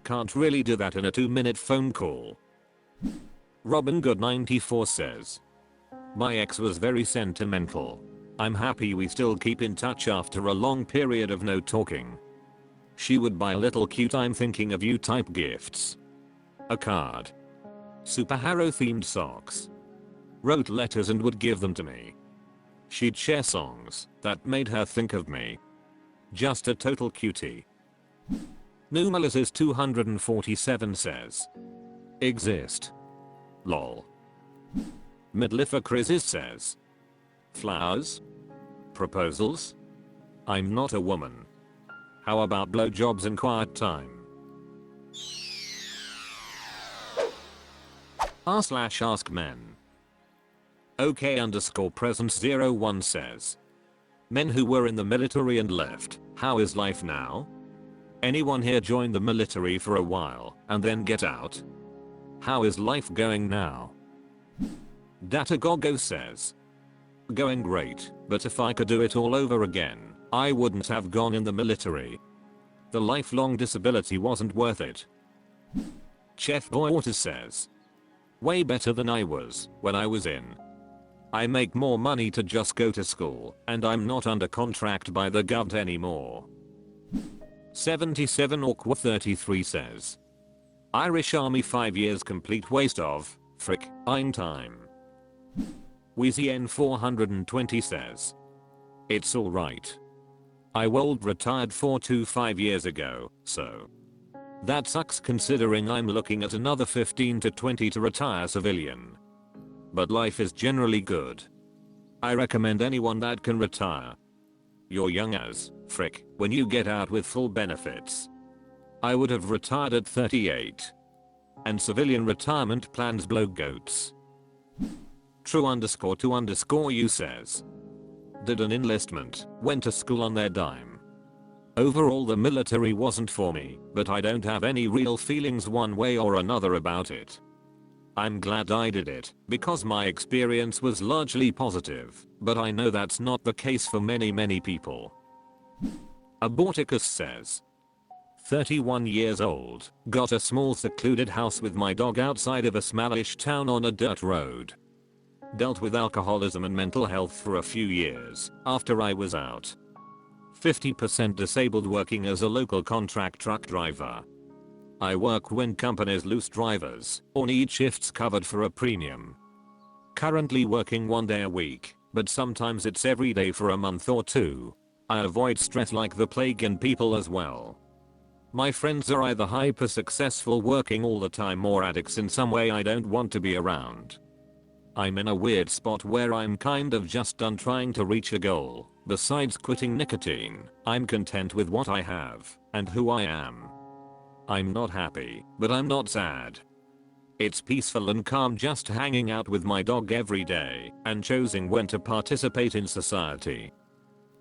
Can't really do that in a 2-minute phone call. Robin Good 94 says. My ex was very sentimental. I'm happy we still keep in touch after a long period of no talking. She would buy little cute I'm thinking of you type gifts. A card. Superhero themed socks. Wrote letters and would give them to me. She'd share songs that made her think of me. Just a total cutie. Numelis 247 says. Exist. Lol. Midlifer Crisis says. Flowers? Proposals? I'm not a woman. How about blowjobs in quiet time? r/AskMen. OK_presence01 says. Men who were in the military and left, how is life now? Anyone here join the military for a while and then get out? How is life going now? Datagogo says. Going great, but if I could do it all over again, I wouldn't have gone in the military. The lifelong disability wasn't worth it. Chef Boy Waters says. Way better than I was when I was in. I make more money to just go to school, and I'm not under contract by the gov anymore. 77 Aqua 33 says. Irish Army 5 years complete waste of, frick, I'm time. WeezyN 420 says. It's alright. I old retired 4 to 5 years ago, so. That sucks considering I'm looking at another 15 to 20 to retire civilian. But life is generally good. I recommend anyone that can retire. You're young as frick when you get out with full benefits. I would have retired at 38. And civilian retirement plans blow goats. True_2_you says. Did an enlistment, went to school on their dime. Overall the military wasn't for me, but I don't have any real feelings one way or another about it. I'm glad I did it, because my experience was largely positive, but I know that's not the case for many people. Aborticus says. 31 years old, got a small secluded house with my dog outside of a smallish town on a dirt road. Dealt with alcoholism and mental health for a few years after I was out. 50% disabled working as a local contract truck driver. I work when companies lose drivers or need shifts covered for a premium. Currently working 1 day a week, but sometimes it's every day for a month or two. I avoid stress like the plague and people as well. My friends are either hyper successful working all the time or addicts in some way I don't want to be around. I'm in a weird spot where I'm kind of just done trying to reach a goal. Besides quitting nicotine, I'm content with what I have and who I am. I'm not happy, but I'm not sad. It's peaceful and calm just hanging out with my dog every day and choosing when to participate in society.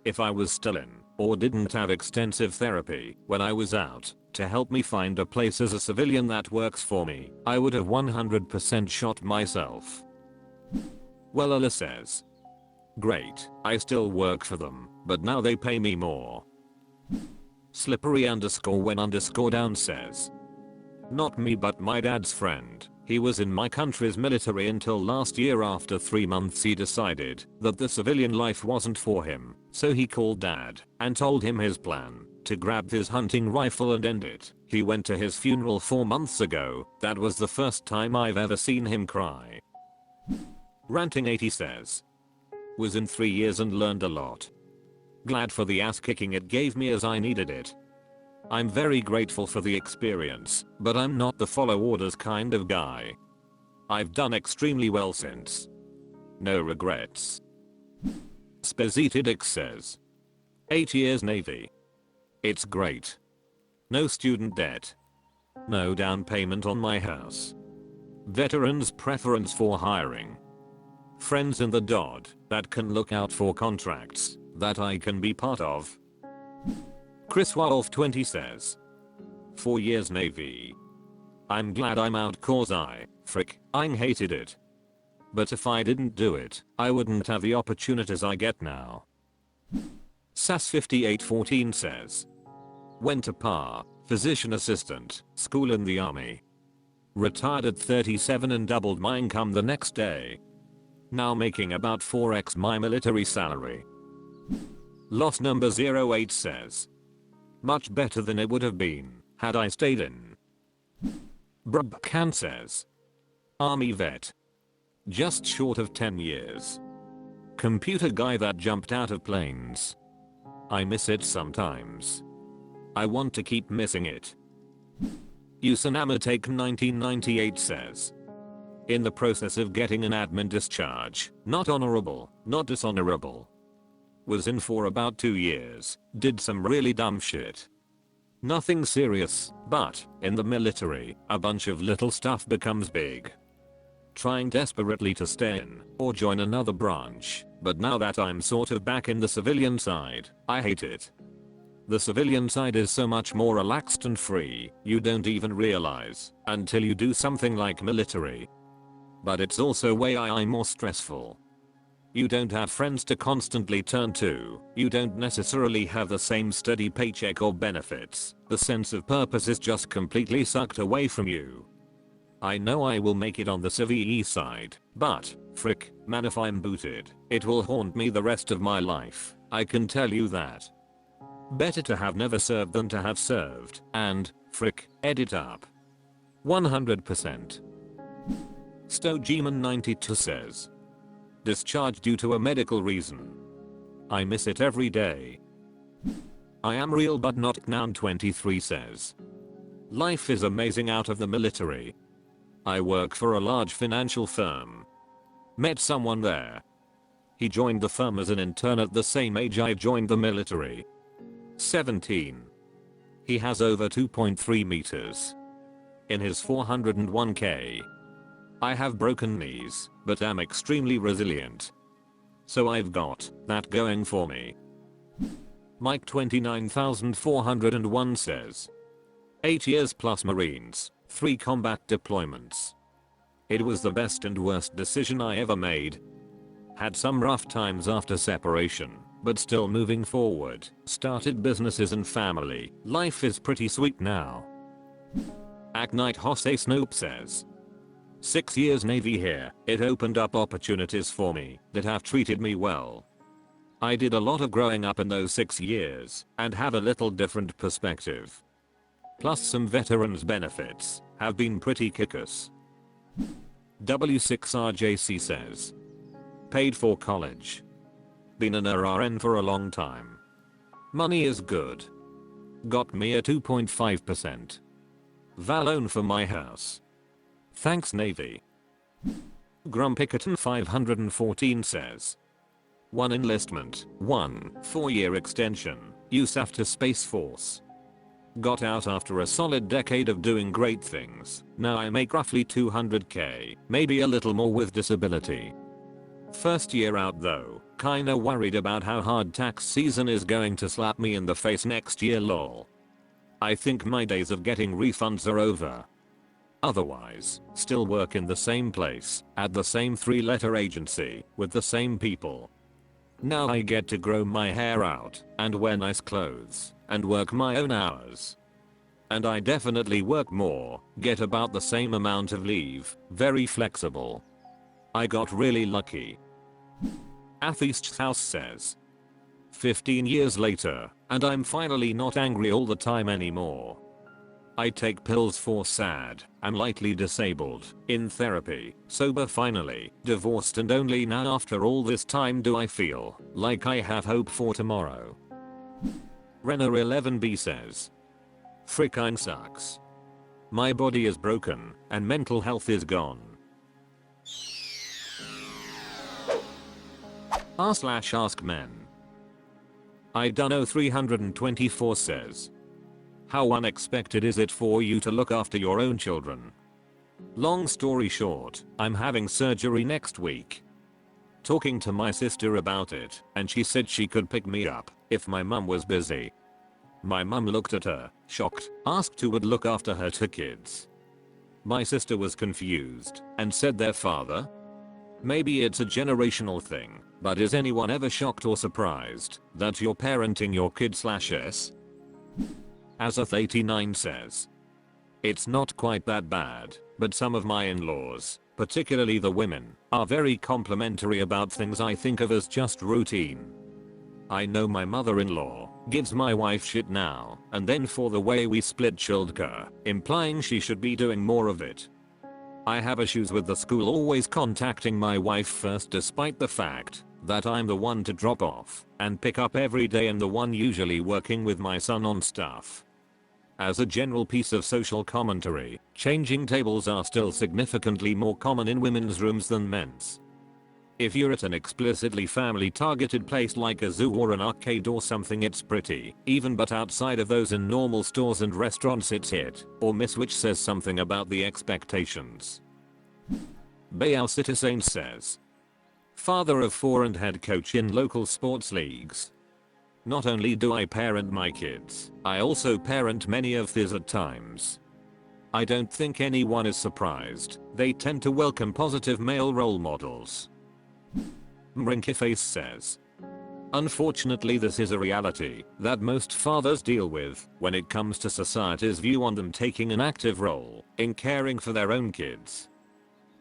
If I was still in or didn't have extensive therapy when I was out to help me find a place as a civilian that works for me, I would have 100% shot myself. Well, Ella says, great, I still work for them, but now they pay me more. Slippery_when_down says, not me but my dad's friend. He was in my country's military until last year. After 3 months he decided that the civilian life wasn't for him, so he called dad and told him his plan to grab his hunting rifle and end it. He went to his funeral 4 months ago. That was the first time I've ever seen him cry. Ranting 80 says, was in 3 years and learned a lot. Glad for the ass kicking it gave me as I needed it. I'm very grateful for the experience, but I'm not the follow orders kind of guy. I've done extremely well since. No regrets. Spezitidix says, 8 years Navy. It's great. No student debt. No down payment on my house. Veterans preference for hiring. Friends in the DOD that can look out for contracts that I can be part of. Chris Wolf 20 says, 4 years Navy. I'm glad I'm out cause I hated it. But if I didn't do it, I wouldn't have the opportunities I get now. SAS5814 says, went to PAR, physician assistant, school in the army. Retired at 37 and doubled my income the next day. Now making about 4x my military salary. Loss number 08 says, much better than it would have been had I stayed in. Cant says, army vet. Just short of 10 years. Computer guy that jumped out of planes. I miss it sometimes. I want to keep missing it. Usanama Take 1998 says, in the process of getting an admin discharge, not honorable, not dishonorable. Was in for about 2 years, did some really dumb shit. Nothing serious, but, in the military, a bunch of little stuff becomes big. Trying desperately to stay in, or join another branch, but now that I'm sort of back in the civilian side, I hate it. The civilian side is so much more relaxed and free, you don't even realize, until you do something like military. But it's also way more stressful. You don't have friends to constantly turn to, you don't necessarily have the same steady paycheck or benefits, the sense of purpose is just completely sucked away from you. I know I will make it on the civvy side, but, man, if I'm booted, it will haunt me the rest of my life, I can tell you that. Better to have never served than to have served, and, edit up. 100%. Stogeman92 says, discharged due to a medical reason. I miss it every day. I am real but not Noun 23 says, life is amazing out of the military. I work for a large financial firm. Met someone there. He joined the firm as an intern at the same age I joined the military. 17. He has over 2.3 meters. In his 401k. I have broken knees, but am extremely resilient. So I've got that going for me. Mike 29401 says, 8 years plus Marines, 3 combat deployments. It was the best and worst decision I ever made. Had some rough times after separation, but still moving forward, started businesses and family. Life is pretty sweet now. Aknight Jose Snoop says, 6 years Navy here, it opened up opportunities for me that have treated me well. I did a lot of growing up in those 6 years and have a little different perspective. Plus some veterans benefits have been pretty kick-ass. W6RJC says. Paid for college. Been an RN for a long time. Money is good. Got me a 2.5% VAL loan for my house. Thanks Navy. Grumpickerton 514 says. 1 enlistment, 1 4-year extension, USAF to Space Force. Got out after a solid decade of doing great things. Now I make roughly 200k, maybe a little more with disability. First year out though, kinda worried about how hard tax season is going to slap me in the face next year lol. I think my days of getting refunds are over. Otherwise, still work in the same place, at the same 3-letter agency, with the same people. Now I get to grow my hair out, and wear nice clothes, and work my own hours. And I definitely work more, get about the same amount of leave, very flexible. I got really lucky. Atheist's House says. 15 years later, and I'm finally not angry all the time anymore. I take pills for SAD, I'm lightly disabled, in therapy, sober finally, divorced and only now after all this time do I feel like I have hope for tomorrow. Renner11B says. Frickin' sucks. My body is broken, and mental health is gone. r/AskMen. I dunno 324 says. How unexpected is it for you to look after your own children? Long story short, I'm having surgery next week. Talking to my sister about it, and she said she could pick me up if my mum was busy. My mum looked at her, shocked, asked who would look after her 2 kids. My sister was confused and said their father. Maybe it's a generational thing, but is anyone ever shocked or surprised that you're parenting your kid/s? Azeth89 says. It's not quite that bad, but some of my in-laws, particularly the women, are very complimentary about things I think of as just routine. I know my mother-in-law gives my wife shit now and then for the way we split childcare, implying she should be doing more of it. I have issues with the school always contacting my wife first despite the fact that I'm the one to drop off and pick up every day and the one usually working with my son on stuff. As a general piece of social commentary, changing tables are still significantly more common in women's rooms than men's. If you're at an explicitly family targeted place like a zoo or an arcade or something it's pretty even, but outside of those in normal stores and restaurants it's hit or miss, which says something about the expectations. Bayal Citizen says. Father of 4 and head coach in local sports leagues. Not only do I parent my kids, I also parent many of these at times. I don't think anyone is surprised, they tend to welcome positive male role models. Mrinkyface says. Unfortunately this is a reality that most fathers deal with when it comes to society's view on them taking an active role in caring for their own kids.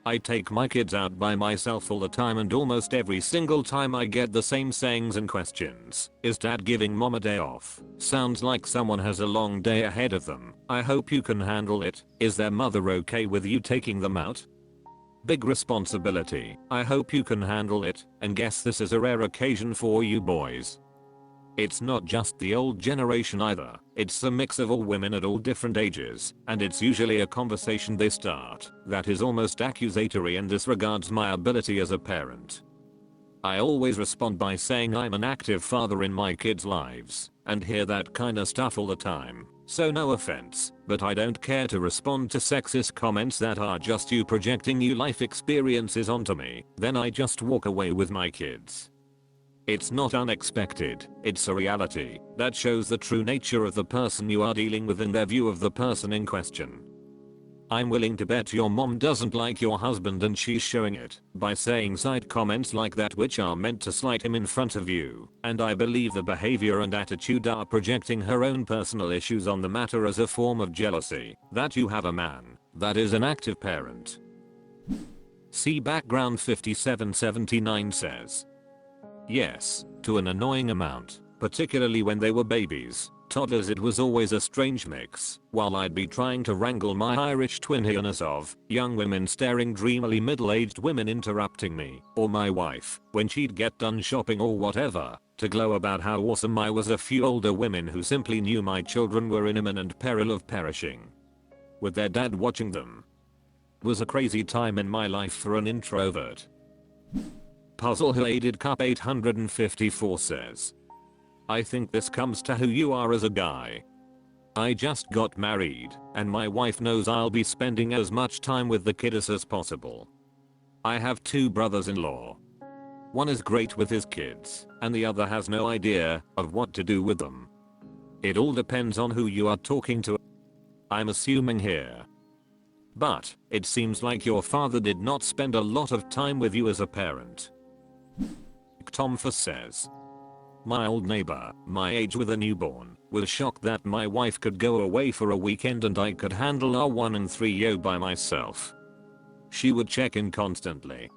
I take my kids out by myself all the time and almost every single time I get the same sayings and questions. Is dad giving mom a day off? Sounds like someone has a long day ahead of them. I hope you can handle it. Is their mother okay with you taking them out? Big responsibility. I hope you can handle it, and guess this is a rare occasion for you boys. It's not just the old generation either, it's a mix of all women at all different ages, and it's usually a conversation they start that is almost accusatory and disregards my ability as a parent. I always respond by saying I'm an active father in my kids' lives, and hear that kinda stuff all the time, so no offense, but I don't care to respond to sexist comments that are just you projecting your life experiences onto me, then I just walk away with my kids. It's not unexpected, it's a reality that shows the true nature of the person you are dealing with and their view of the person in question. I'm willing to bet your mom doesn't like your husband and she's showing it by saying side comments like that which are meant to slight him in front of you, and I believe the behavior and attitude are projecting her own personal issues on the matter as a form of jealousy that you have a man that is an active parent. See background 5779 says. Yes, to an annoying amount, particularly when they were babies. Toddlers, it was always a strange mix. While I'd be trying to wrangle my Irish twin hideousness of young women staring dreamily, middle-aged women interrupting me, or my wife, when she'd get done shopping or whatever, to glow about how awesome I was, a few older women who simply knew my children were in imminent peril of perishing, with their dad watching them. It was a crazy time in my life for an introvert. Puzzle Who Aided Cup 854 says, I think this comes to who you are as a guy. I just got married, and my wife knows I'll be spending as much time with the kiddos as possible. I have 2 brothers-in-law. One is great with his kids, and the other has no idea of what to do with them. It all depends on who you are talking to. I'm assuming here. But it seems like your father did not spend a lot of time with you as a parent. Tomfa says, my old neighbor, my age with a newborn, was shocked that my wife could go away for a weekend and I could handle our 1 and 3-year by myself. She would check in constantly.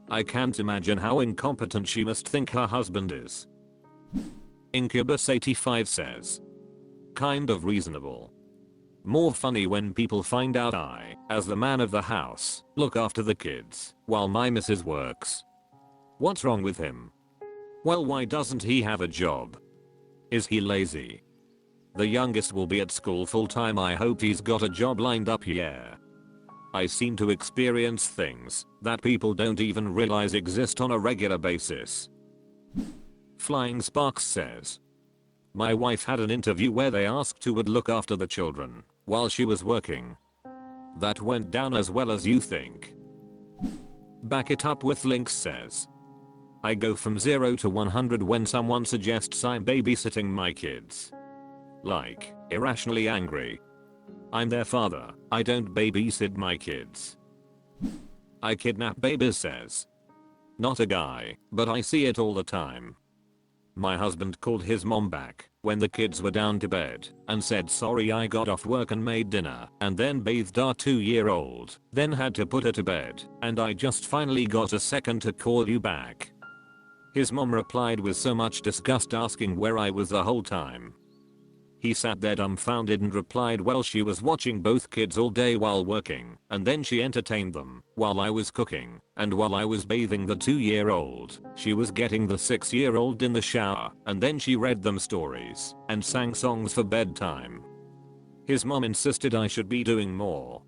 I can't imagine how incompetent she must think her husband is. Incubus 85 says, kind of reasonable. More funny when people find out I, as the man of the house, look after the kids while my missus works. What's wrong with him? Well, why doesn't he have a job? Is he lazy? The youngest will be at school full time. I hope he's got a job lined up. Yeah. I seem to experience things that people don't even realize exist on a regular basis. Flying Sparks says, my wife had an interview where they asked who would look after the children while she was working. That went down as well as you think. Back It Up with Links says, I go from 0 to 100 when someone suggests I'm babysitting my kids. Like, irrationally angry. I'm their father, I don't babysit my kids. I kidnap babies says, not a guy, but I see it all the time. My husband called his mom back when the kids were down to bed and said sorry I got off work and made dinner and then bathed our 2-year-old, then had to put her to bed, and I just finally got a second to call you back. His mom replied with so much disgust, asking where I was the whole time. He sat there dumbfounded and replied, well, she was watching both kids all day while working, and then she entertained them while I was cooking, and while I was bathing the 2-year-old, she was getting the 6-year-old in the shower, and then she read them stories and sang songs for bedtime. His mom insisted I should be doing more.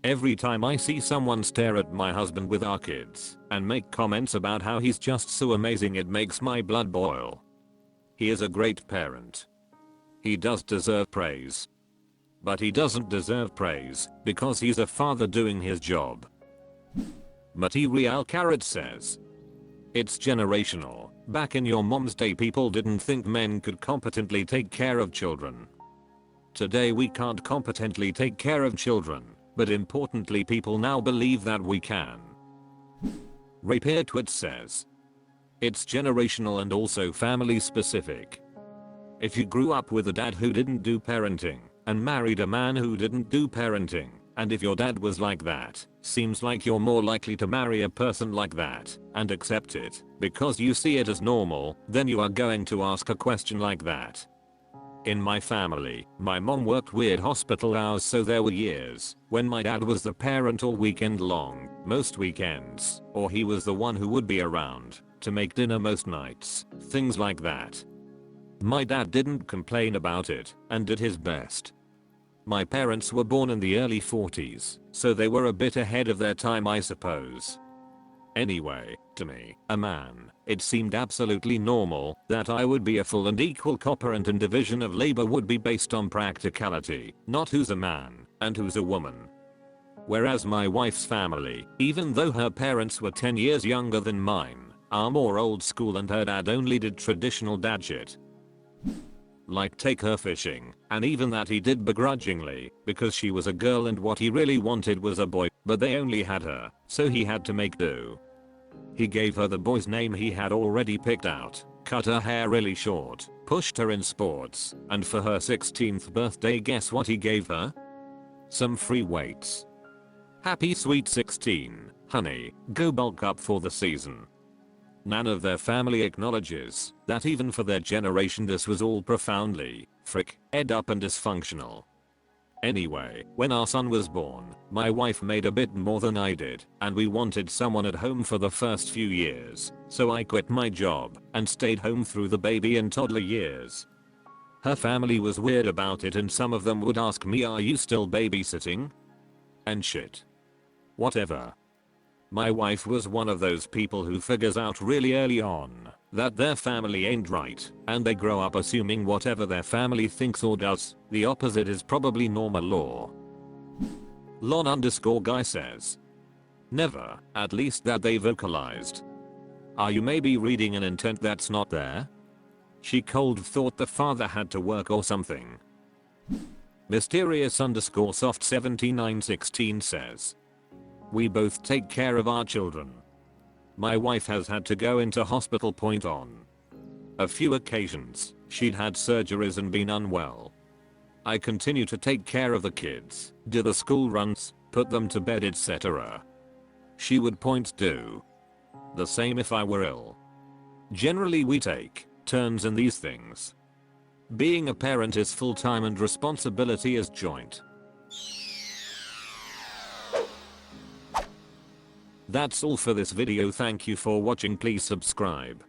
Every time I see someone stare at my husband with our kids and make comments about how he's just so amazing, it makes my blood boil. He is a great parent. He does deserve praise. But he doesn't deserve praise because he's a father doing his job. Material Carrot says, it's generational. Back in your mom's day, people didn't think men could competently take care of children. Today we can't competently take care of children, but importantly people now believe that we can. Rapier Twit says, it's generational and also family specific. If you grew up with a dad who didn't do parenting and married a man who didn't do parenting, and if your dad was like that, seems like you're more likely to marry a person like that and accept it because you see it as normal than you are going to ask a question like that. In my family, my mom worked weird hospital hours, so there were years when my dad was the parent all weekend long, most weekends, or he was the one who would be around to make dinner most nights, things like that. My dad didn't complain about it and did his best. My parents were born in the early 40s, so they were a bit ahead of their time, I suppose. Anyway, to me, a man, it seemed absolutely normal that I would be a full and equal co-parent, and division of labor would be based on practicality, not who's a man and who's a woman. Whereas my wife's family, even though her parents were 10 years younger than mine, are more old school, and her dad only did traditional dad shit. Like take her fishing, and even that he did begrudgingly because she was a girl and what he really wanted was a boy, but they only had her, so he had to make do. He gave her the boy's name he had already picked out, cut her hair really short, pushed her in sports, and for her 16th birthday, guess what he gave her? Some free weights. Happy sweet 16, honey, go bulk up for the season. None of their family acknowledges that even for their generation this was all profoundly, ed up and dysfunctional. Anyway, when our son was born, my wife made a bit more than I did, and we wanted someone at home for the first few years, so I quit my job and stayed home through the baby and toddler years. Her family was weird about it, and some of them would ask me, "Are you still babysitting?" and shit. Whatever. My wife was one of those people who figures out really early on that their family ain't right, and they grow up assuming whatever their family thinks or does, the opposite is probably normal law. Lon_guy says, never, at least that they vocalized. Are you maybe reading an intent that's not there? She cold thought the father had to work or something. Mysterious_soft 7916 says, we both take care of our children. My wife has had to go into hospital on a few occasions. She'd had surgeries and been unwell. I continue to take care of the kids, do the school runs, put them to bed, etc. She would do the same if I were ill. Generally we take turns in these things. Being a parent is full-time and responsibility is joint. That's all for this video. Thank you for watching. Please subscribe.